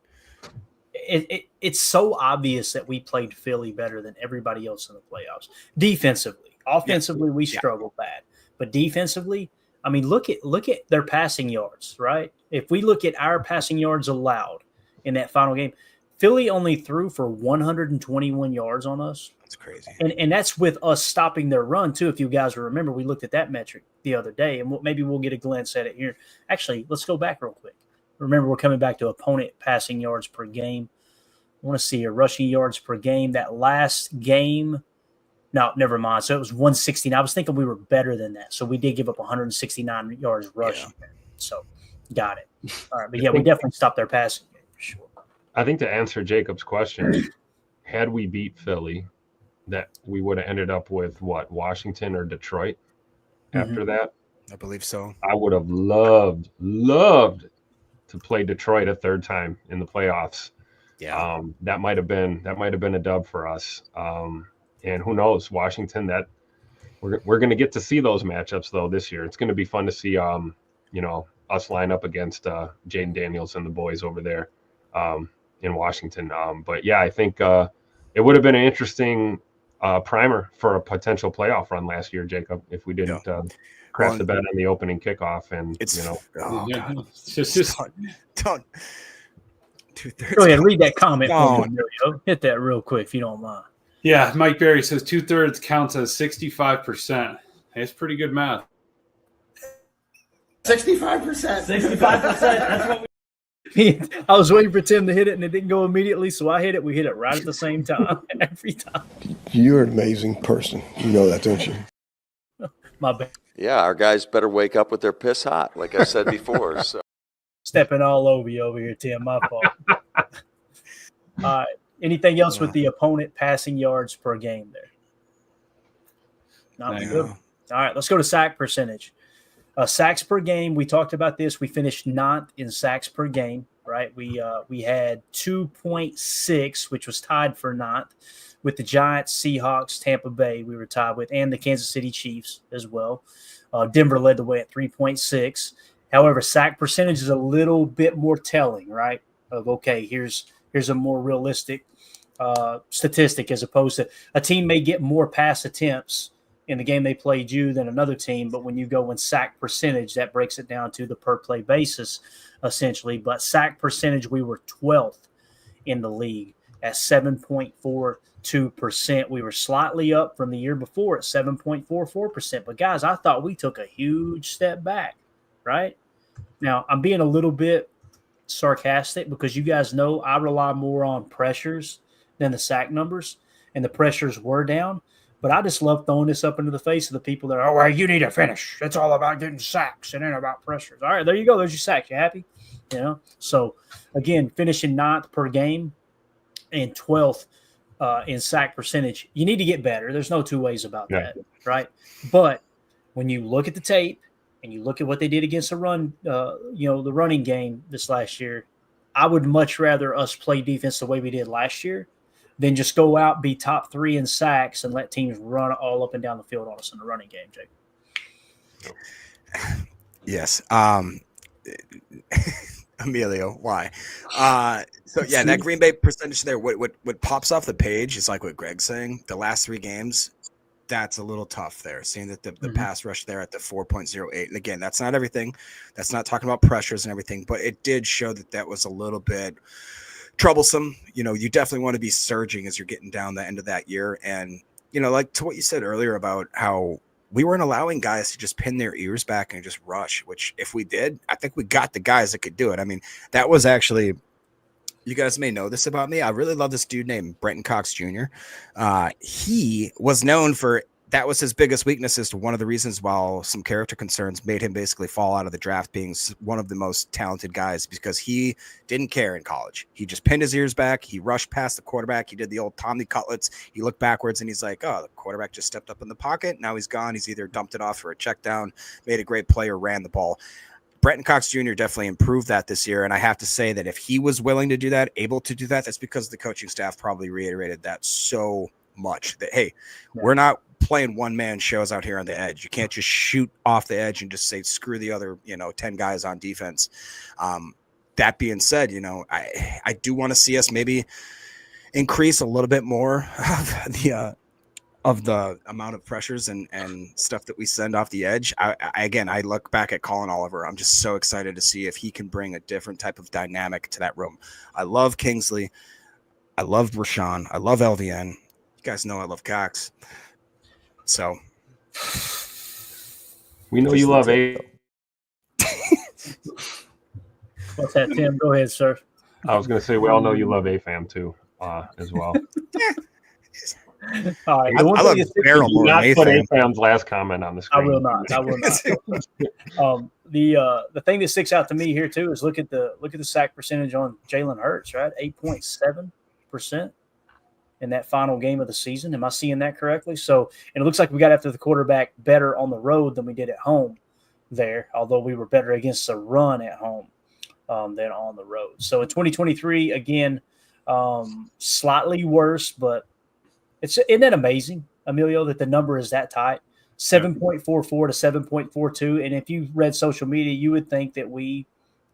It's so obvious that we played Philly better than everybody else in the playoffs. Defensively, offensively, we struggled bad, but defensively, I mean, look at their passing yards, right? If we look at our passing yards allowed in that final game, Philly only threw for 121 yards on us. That's crazy. And that's with us stopping their run, too. If you guys remember, we looked at that metric the other day, and maybe we'll get a glance at it here. Actually, let's go back real quick. Remember, we're coming back to opponent passing yards per game. I want to see your rushing yards per game. That last game, no, never mind. So it was 169. I was thinking we were better than that. So we did give up 169 yards rushing. Yeah. So got it. All right. But, yeah, we definitely stopped their passing game for sure. I think to answer Jacob's question, had we beat Philly, that we would have ended up with Washington or Detroit after that? I believe so. I would have loved to play Detroit a 3rd time in the playoffs. Yeah. That might have been a dub for us. And who knows, Washington, that we're going to get to see those matchups though this year. It's going to be fun to see us line up against Jaden Daniels and the boys over there in Washington. But yeah, I think it would have been an interesting primer for a potential playoff run last year, Jacob, if we didn't crash the bet on the opening kickoff. And God. Don't 2/3. Go ahead, read that comment. Hit that real quick if you don't mind. Yeah, Mike Berry says 2/3 counts as 65%. Hey, it's pretty good math. 65%. 65%. That's what I was waiting for Tim to hit it, and it didn't go immediately, so I hit it. We hit it right at the same time every time. You're an amazing person. You know that, don't you? My bad. Yeah, our guys better wake up with their piss hot, like I said before. So stepping all over you over here, Tim. My fault. Anything else with the opponent passing yards per game there? Not good. All right, let's go to sack percentage. Sacks per game, we talked about this. We finished 9th in sacks per game, right? We had 2.6, which was tied for 9th with the Giants, Seahawks, Tampa Bay we were tied with, and the Kansas City Chiefs as well. Denver led the way at 3.6. However, sack percentage is a little bit more telling, right? Of, okay, here's a more realistic statistic, as opposed to a team may get more pass attempts in the game they played you than another team. But when you go in sack percentage, that breaks it down to the per play basis, essentially. But sack percentage, we were 12th in the league at 7.42%. We were slightly up from the year before at 7.44%. But guys, I thought we took a huge step back, right? Now, I'm being a little bit sarcastic because you guys know I rely more on pressures than the sack numbers, and the pressures were down. But I just love throwing this up into the face of the people that are, oh, well, you need to finish. It's all about getting sacks and then about pressures. All right, there you go. There's your sacks. You happy? You know? So, again, finishing 9th per game and 12th in sack percentage. You need to get better. There's no two ways about that, right? But when you look at the tape and you look at what they did against the run, the running game this last year, I would much rather us play defense the way we did last year than just go out, be top 3 in sacks, and let teams run all up and down the field on us in the running game, Jake. Yes. Emilio, why? So yeah, that Green Bay percentage there, what pops off the page is like what Greg's saying. The last 3 games, that's a little tough there. Seeing that the pass rush there at the 4.08. And again, that's not everything. That's not talking about pressures and everything, but it did show that was a little bit troublesome. You know, you definitely want to be surging as you're getting down the end of that year. And, you know, like to what you said earlier about how we weren't allowing guys to just pin their ears back and just rush, which if we did, I think we got the guys that could do it. I mean, that was actually, you guys may know this about me. I really love this dude named Brenton Cox Jr. He was known for, that was his biggest weakness, as to one of the reasons while some character concerns made him basically fall out of the draft, being one of the most talented guys, because he didn't care in college. He just pinned his ears back. He rushed past the quarterback. He did the old Tommy Cutlets. He looked backwards and he's like, oh, the quarterback just stepped up in the pocket. Now he's gone. He's either dumped it off for a check down, made a great play, or ran the ball. Brenton Cox Jr. definitely improved that this year. And I have to say that if he was willing to do that, able to do that, that's because the coaching staff probably reiterated that so much that, hey, we're not playing one-man shows out here on the edge. You can't just shoot off the edge and just say, screw the other, 10 guys on defense. That being said, I do want to see us maybe increase a little bit more of the amount of pressures and stuff that we send off the edge. I look back at Colin Oliver. I'm just so excited to see if he can bring a different type of dynamic to that room. I love Kingsley. I love Rashawn. I love LVN. You guys know I love Cox. So we know you love A. What's that, Tim? Go ahead, sir. I was going to say, we all know you love AFAM too, as well. All right. I love Barrel more not than put AFAM. AFAM's last comment on the screen. I will not. The thing that sticks out to me here too is look at the sack percentage on Jalen Hurts, right? 8.7% in that final game of the season. Am I seeing that correctly? So, and it looks like we got after the quarterback better on the road than we did at home there, although we were better against the run at home than on the road. So in 2023, again, slightly worse, but isn't that amazing, Emilio, that the number is that tight? 7.44 to 7.42. And if you read social media, you would think that we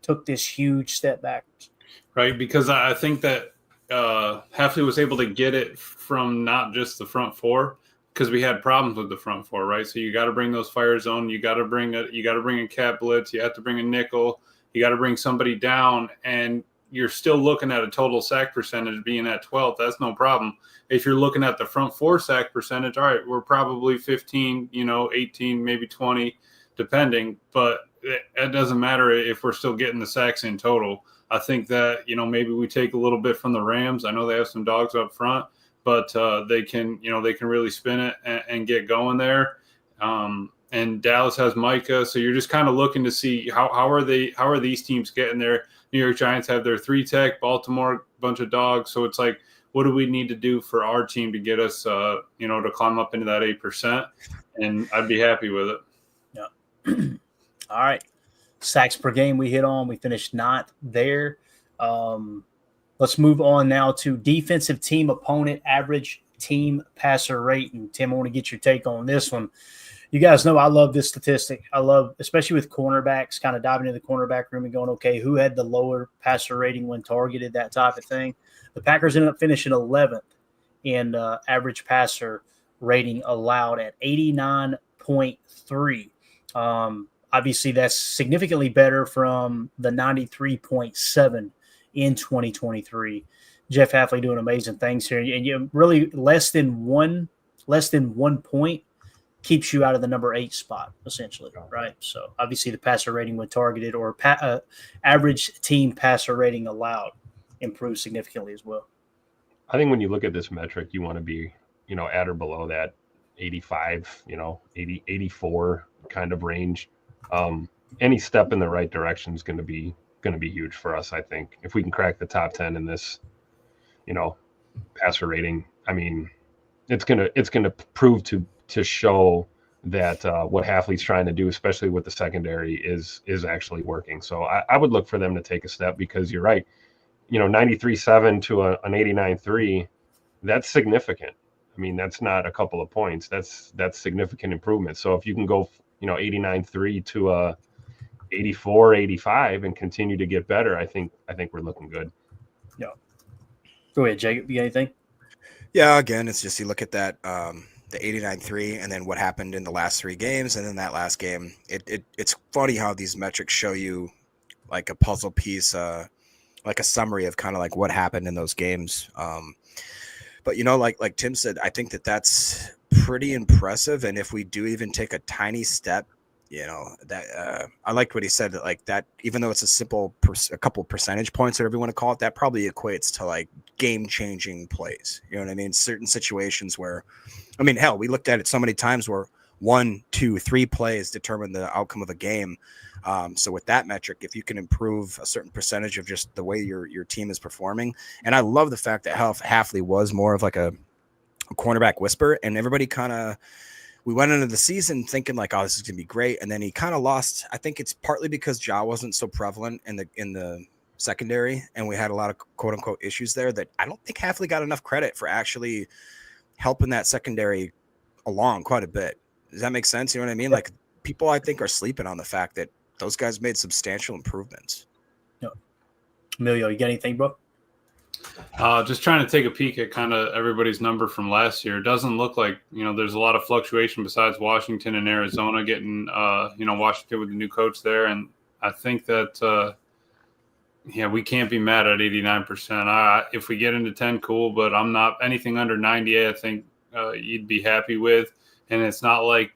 took this huge step backwards. Right, because I think that Hafley was able to get it from not just the front 4, because we had problems with the front 4, right? So you got to bring those fire zone, you got to bring a cat blitz, you have to bring a nickel, you got to bring somebody down, and you're still looking at a total sack percentage being at 12th. That's no problem. If you're looking at the front 4 sack percentage, all right, we're probably 15, 18, maybe 20, depending, but it doesn't matter if we're still getting the sacks in total. I think that, maybe we take a little bit from the Rams. I know they have some dogs up front, but they can really spin it and get going there. And Dallas has Micah. So you're just kind of looking to see how are these teams getting there. New York Giants have their 3-tech, Baltimore, bunch of dogs. So it's like, what do we need to do for our team to get us, to climb up into that 8%? And I'd be happy with it. Yeah. All right. Sacks per game we hit on. We finished 9th there. Let's move on now to defensive team opponent average team passer rate. And Tim, I want to get your take on this one. You guys know I love this statistic. I love, especially with cornerbacks, kind of diving into the cornerback room and going, okay, who had the lower passer rating when targeted, that type of thing. The Packers ended up finishing 11th in average passer rating allowed at 89.3. Obviously, that's significantly better from the 93.7 in 2023. Jeff Hafley doing amazing things here, and you really less than one point keeps you out of the number 8 spot, essentially, right? So obviously, the passer rating when targeted or average team passer rating allowed improves significantly as well. I think when you look at this metric, you want to be, at or below that 85, 80, 84 kind of range. Any step in the right direction is going to be huge for us. I think if we can crack the top 10 in this, passer rating, I mean, it's going to prove to show that what Hafley's trying to do, especially with the secondary, is actually working. So I would look for them to take a step, because you're right. 93.7 to an 89.3, that's significant. I mean, that's not a couple of points. That's significant improvement. So if you can go, 89.3 to a 84, 85 and continue to get better, I think we're looking good. Yeah. Go ahead, Jacob. You got anything? Yeah, again, it's just you look at that the 89.3 and then what happened in the last 3 games, and then that last game. It's funny how these metrics show you like a puzzle piece, like a summary of kind of like what happened in those games. But like Tim said, I think that's pretty impressive. And if we do even take a tiny step, that I liked what he said, that like that, even though it's a couple percentage points, whatever you want to call it, that probably equates to like game-changing plays. You know what I mean? Certain situations where, I mean, hell, we looked at it so many times where 1, 2, 3 plays determine the outcome of a game. So with that metric, if you can improve a certain percentage of just the way your team is performing, and I love the fact that Hafley was more of like a cornerback whisperer, and everybody we went into the season thinking like, oh, this is going to be great. And then he kind of lost. I think it's partly because Ja wasn't so prevalent in the secondary, and we had a lot of quote unquote issues there that I don't think Hafley got enough credit for actually helping that secondary along quite a bit. Does that make sense? You know what I mean? Like, people, I think, are sleeping on the fact that those guys made substantial improvements. No. Emilio, you got anything, bro? Just trying to take a peek at kind of everybody's number from last year. It doesn't look like, there's a lot of fluctuation besides Washington and Arizona getting, Washington with the new coach there. And I think that, we can't be mad at 89%. If we get into 10, cool, but I'm not anything under 98. I think you'd be happy with. And it's not like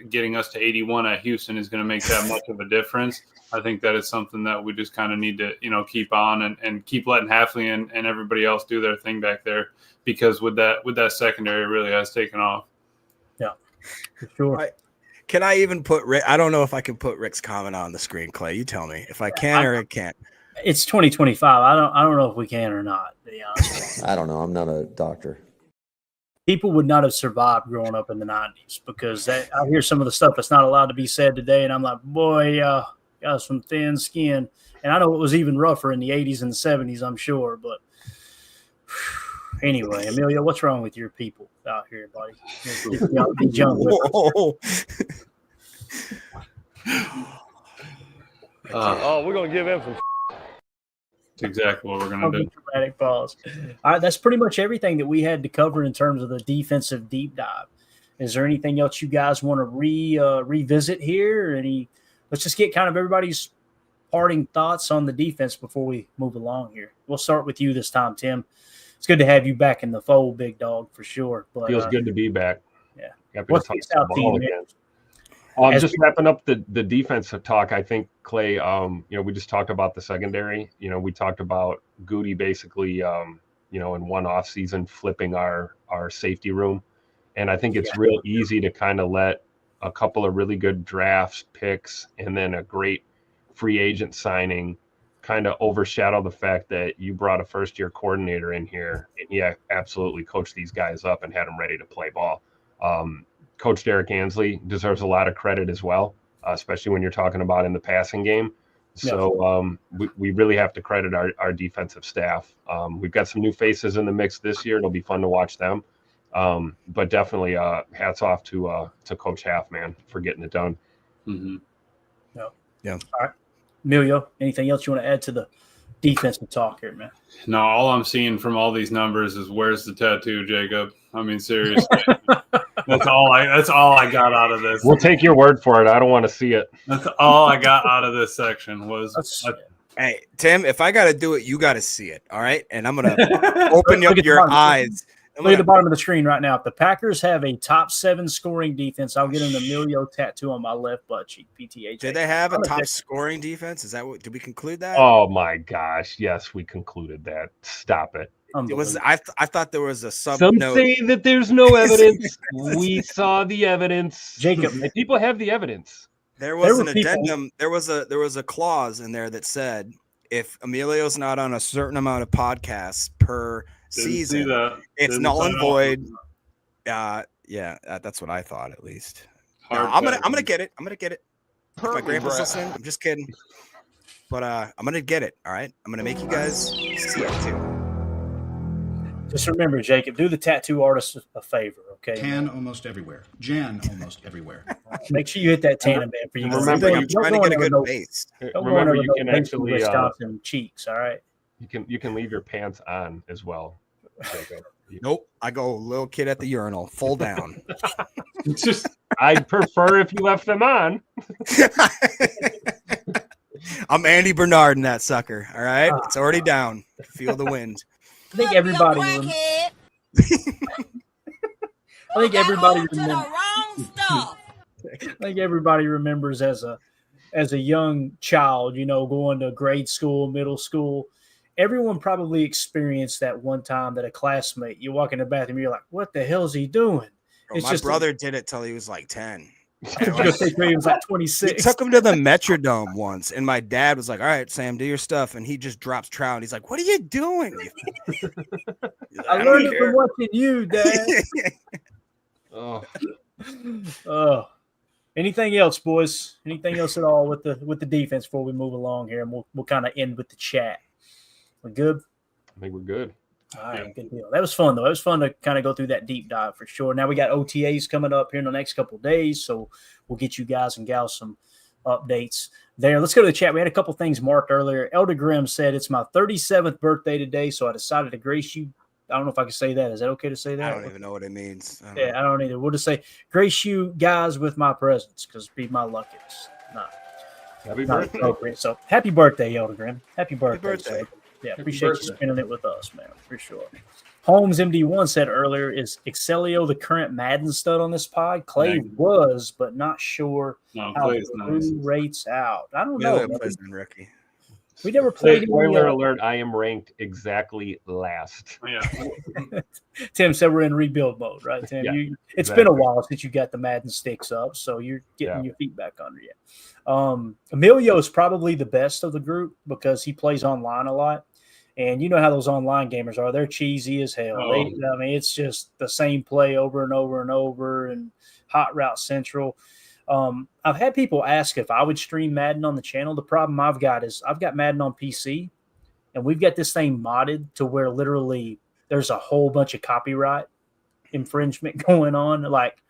getting us to 81 at Houston is going to make that much of a difference. I think that is something that we just kind of need to, keep on and keep letting Hafley and everybody else do their thing back there, because with that secondary, it really has taken off. Yeah, for sure. Can I even put Rick? I don't know if I can put Rick's comment on the screen, Clay. You tell me if I can or I can't. It's 2025. I don't know if we can or not, to be honest. I don't know. I'm not a doctor. People would not have survived growing up in the 90s, because I hear some of the stuff that's not allowed to be said today, and I'm like, boy, got some thin skin. And I know it was even rougher in the 80s and the 70s, I'm sure. But anyway, Emilio, what's wrong with your people out here, buddy? These young we're going to give him some. That's exactly what we're going to do. Dramatic pause. All right, that's pretty much everything that we had to cover in terms of the defensive deep dive. Is there anything else you guys want to revisit here? Let's just get kind of everybody's parting thoughts on the defense before we move along here. We'll start with you this time, Tim. It's good to have you back in the fold, big dog, for sure. But, feels good to be back. Yeah. Happy to talk about ball again. Just wrapping up the defensive talk, I think, Clay, we just talked about the secondary. We talked about Goody basically, in one off season flipping our safety room. And I think it's real easy to kind of let a couple of really good drafts picks and then a great free agent signing kind of overshadow the fact that you brought a first-year coordinator in here and he absolutely coached these guys up and had them ready to play ball. Coach Derek Ansley deserves a lot of credit as well, especially when you're talking about in the passing game. So we really have to credit our defensive staff. We've got some new faces in the mix this year. It'll be fun to watch them. But definitely hats off to Coach Half, man, for getting it done. Mm-hmm. Yeah. All right. Emilio, anything else you want to add to the defensive talk here, man. No, all I'm seeing from all these numbers is where's the tattoo, Jacob? I mean, seriously. That's all I got out of this. We'll take your word for it. I don't want to see it. That's all I got out of this section was Hey, Tim, if I got to do it, you got to see it. All right. And I'm going to open up your eyes. Look at the bottom of the screen right now. If the Packers have a top 7 scoring defense, I'll get an Emilio tattoo on my left butt cheek. PTH. Did they have a top scoring defense? Is that what? Did we conclude that? Oh my gosh! Yes, we concluded that. Stop it. It was. I thought there was a sub. Some note. say that there's no evidence. We saw the evidence. Jacob, people have the evidence. There was an addendum. There was a clause in there that said if Emilio's not on a certain amount of podcasts per season, it's null and void. Yeah, that's what I thought at least. No, I'm gonna get it. I'm gonna get it. If my grandpa's listening, I'm just kidding. But I'm gonna get it. All right, I'm gonna make you guys see it too. Just remember, Jacob, do the tattoo artist a favor, okay? Tan almost everywhere. Jan almost everywhere. Make sure you hit that tan band for you. Remember, I'm trying to get a good base. Remember, you can actually Wisconsin cheeks. All right. You can leave your pants on as well. Nope, I go little kid at the urinal, full down. Just I'd prefer if you left them on. I'm Andy Bernard in that sucker. All right, it's already down. Feel the wind. I think everybody. I think everybody remembers. I think everybody remembers as a young child, going to grade school, middle school. Everyone probably experienced that one time that a classmate, you walk in the bathroom, you're like, "What the hell is he doing?" Bro, my brother did it till he was like 10. He was like 26. He took him to the Metrodome once, and my dad was like, "All right, Sam, do your stuff," and he just drops trout. And he's like, "What are you doing?" I learned it from watching you, Dad. Oh. Anything else, boys? Anything else at all with the defense before we move along here, and we'll kind of end with the chat. We're good. I think we're good. All right, good deal. That was fun, though. It was fun to kind of go through that deep dive for sure. Now we got OTAs coming up here in the next couple of days, so we'll get you guys and gals some updates there. Let's go to the chat. We had a couple things marked earlier. Elder Grimm said, "It's my 37th birthday today, so I decided to grace you." I don't know if I can say that. Is that okay to say that? I don't even know what it means. I don't either. We'll just say, grace you guys with my presence, because be my luckiest. Happy birthday. Appropriate. So happy birthday, Elder Grimm. Happy birthday. birthday. Yeah, appreciate you spending it with us, man, for sure. Holmes MD1 said earlier, is Excelio the current Madden stud on this pod? Clay was, but not sure how the rates out. I don't know. Rookie. We never played. Spoiler alert, I am ranked exactly last. Yeah. Tim said we're in rebuild mode, right, Tim? Yeah, it's been a while since you got the Madden sticks up, so you're getting your feet back under you. Emilio is probably the best of the group because he plays online a lot. And you know how those online gamers are. They're cheesy as hell. It's just the same play over and over and over and hot route central. I've had people ask if I would stream Madden on the channel. The problem I've got is I've got Madden on PC, and we've got this thing modded to where literally there's a whole bunch of copyright infringement going on. Like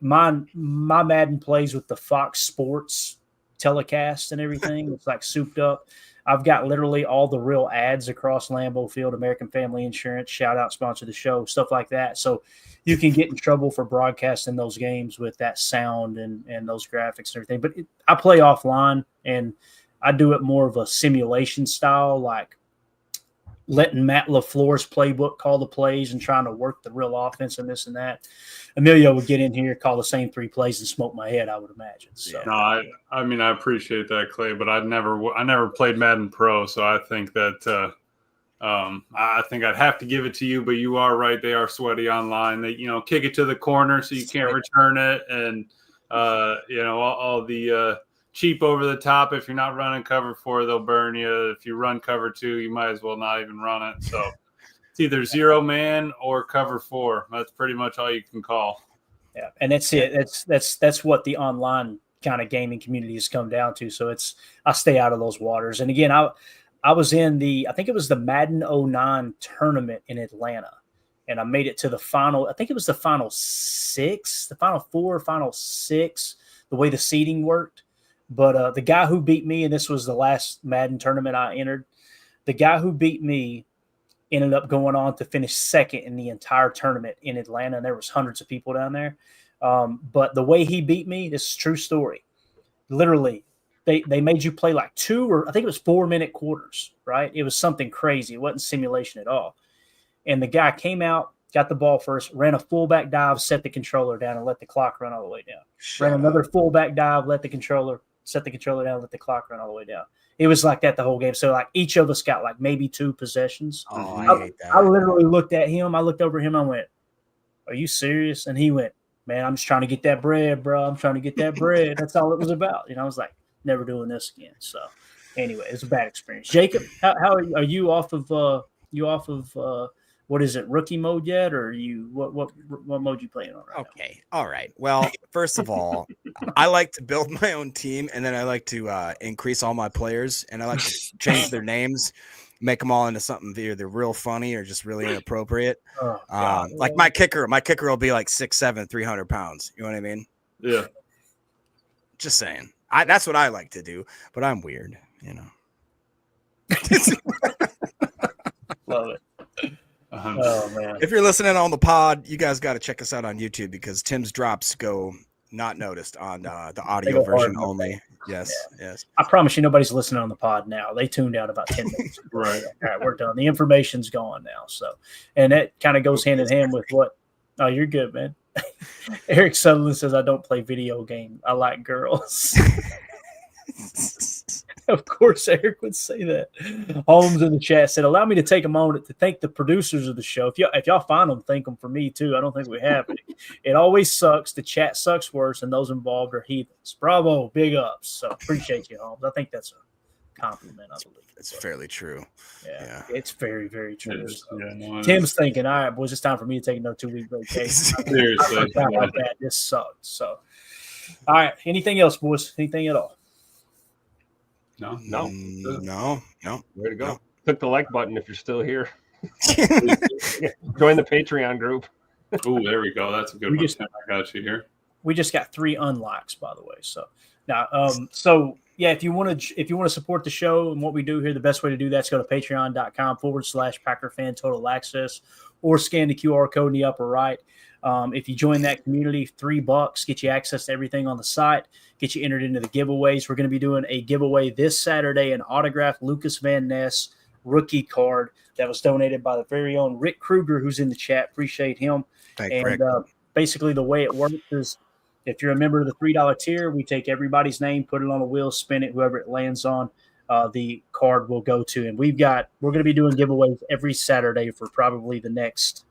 my Madden plays with the Fox Sports telecast and everything. It's like souped up. I've got literally all the real ads across Lambeau Field, American Family Insurance, shout out, sponsor the show, stuff like that. So you can get in trouble for broadcasting those games with that sound and those graphics and everything. But I play offline, and I do it more of a simulation style, like letting Matt LaFleur's playbook call the plays and trying to work the real offense and this and that. Emilio would get in here, call the same 3 plays, and smoke my head, I would imagine. So. No, I mean, I appreciate that, Clay, but I never played Madden Pro, so I think that I think I'd have to give it to you. But you are right; they are sweaty online. They kick it to the corner so you can't return it, and all the cheap over the top. If you're not running cover 4, they'll burn you. If you run cover 2, you might as well not even run it. So. It's either 0 man or cover 4. That's pretty much all you can call. Yeah, and that's it. That's what the online kind of gaming community has come down to. So I stay out of those waters. And again, I was in I think it was the Madden 09 tournament in Atlanta, and I made it to the final. I think it was the final 6, the final 4, final 6. The way the seeding worked, but the guy who beat me, and this was the last Madden tournament I entered. The guy who beat me ended up going on to finish second in the entire tournament in Atlanta, and there was hundreds of people down there. But the way he beat me, this is a true story. Literally, they made you play like 2 or I think it was 4-minute quarters, right? It was something crazy. It wasn't simulation at all. And the guy came out, got the ball first, ran a fullback dive, set the controller down, and let the clock run all the way down. Ran another fullback dive, set the controller down, let the clock run all the way down. It was like that the whole game. So like each of us got like maybe 2 possessions. Oh, I hate that. I literally looked at him. I looked over at him. I went, "Are you serious?" And he went, "Man, I'm just trying to get that bread, bro. I'm trying to get that bread." That's all it was about. I was like, never doing this again. So anyway, it's a bad experience. Jacob, how are you off of what is it, rookie mode yet, or what mode you playing on right now? Okay. All right. Well, first of all, I like to build my own team, and then I like to increase all my players, and I like to change their names, make them all into something either real funny or just really inappropriate. Like my kicker will be like 6'7", 300 pounds. You know what I mean? Yeah. Just saying. That's what I like to do, but I'm weird, Love it. Oh man! If you're listening on the pod, you guys got to check us out on YouTube because Tim's drops go not noticed on the audio version only. Yes, yes. I promise you, nobody's listening on the pod now. They tuned out about 10 minutes ago. Right. All right, we're done. The information's gone now. So, and that kind of goes hand in hand with what. Oh, you're good, man. Eric Sutherland says, "I don't play video game. I like girls." Of course, Eric would say that. Holmes in the chat said, "Allow me to take a moment to thank the producers of the show. If y'all find them, thank them for me too. I don't think we have any. It always sucks. The chat sucks worse, and those involved are heathens. Bravo, big ups. So appreciate you, Holmes. I think that's a compliment. I believe it's fairly true. Yeah, it's very, very true. Yeah, Tim's thinking, all right, boys, it's time for me to take another 2-week vacation. Seriously, this sucks. So, all right, anything else, boys? Anything at all? No. Way to go. No. Click the like button if you're still here. Join the Patreon group. Oh, there we go. That's a good one. I got you here. We just got 3 unlocks, by the way. So now, if you want to support the show and what we do here, the best way to do that is go to patreon.com/PackerFan Total Access or scan the QR code in the upper right. If you join that community, $3 get you access to everything on the site, get you entered into the giveaways. We're going to be doing a giveaway this Saturday, an autographed Lucas Van Ness rookie card that was donated by the very own Rick Kruger, who's in the chat. Appreciate him. Rick. Basically the way it works is if you're a member of the $3 tier, we take everybody's name, put it on a wheel, spin it, whoever it lands on, the card will go to. And we're going to be doing giveaways every Saturday for probably the next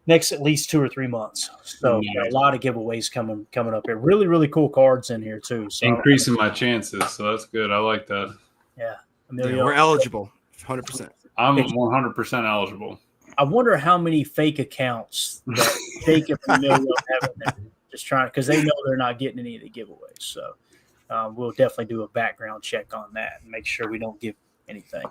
at least 2 or 3 months. So a lot of giveaways coming up here. Really, really cool cards in here too. So increasing my chances. So that's good. I like that. Yeah. We're eligible. 100%. I'm 100% eligible. I wonder how many fake accounts that Jacob and Emilio have in there. Just trying, because they know they're not getting any of the giveaways. So we'll definitely do a background check on that and make sure we don't give anything.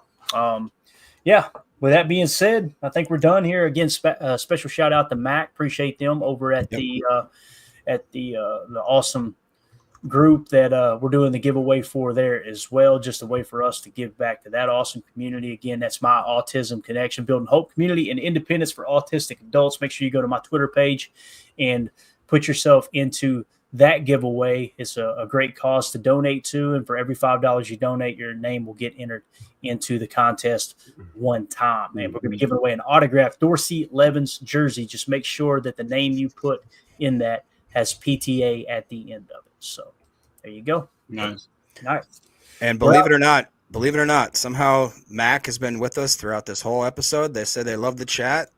With that being said, I think we're done here. Again, special shout out to Mac. Appreciate them over at the awesome group that we're doing the giveaway for there as well. Just a way for us to give back to that awesome community. Again, that's My Autism Connection, building hope, community, and independence for autistic adults. Make sure you go to my Twitter page and put yourself into that giveaway. It's a great cause to donate to, and for every $5 you donate, your name will get entered into the contest one time. And we're going to be giving away an autographed Dorsey Levens jersey. Just make sure that the name you put in that has PTA at the end of it. So there you go. Nice. And believe it or not, somehow Mac has been with us throughout this whole episode. They said they love the chat.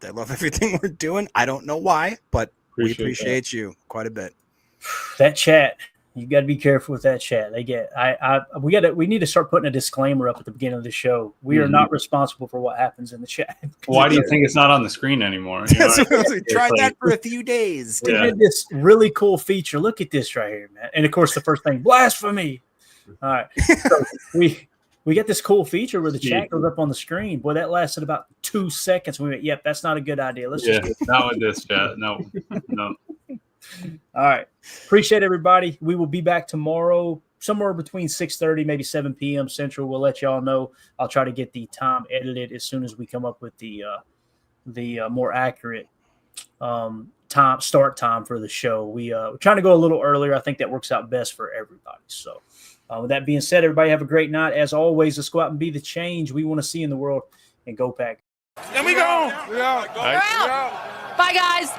They love everything we're doing. I don't know why, but we appreciate you quite a bit. That chat, you got to be careful with that chat. They get, we need to start putting a disclaimer up at the beginning of the show. We are not responsible for what happens in the chat. Why do you think it's not on the screen anymore? We tried that for a few days. We had this really cool feature. Look at this right here, man. And of course, the first thing, blasphemy. All right. So we got this cool feature where the chat goes up on the screen. Boy, that lasted about 2 seconds. We went, yep, that's not a good idea. Let's just not with this chat. No. All right. Appreciate everybody. We will be back tomorrow, somewhere between 6:30, maybe 7 p.m. Central. We'll let y'all know. I'll try to get the time edited as soon as we come up with the more accurate start time for the show. We're trying to go a little earlier. I think that works out best for everybody. So with that being said, everybody have a great night. As always, let's go out and be the change we want to see in the world, and go Pack. And we go. We're out. Bye, guys.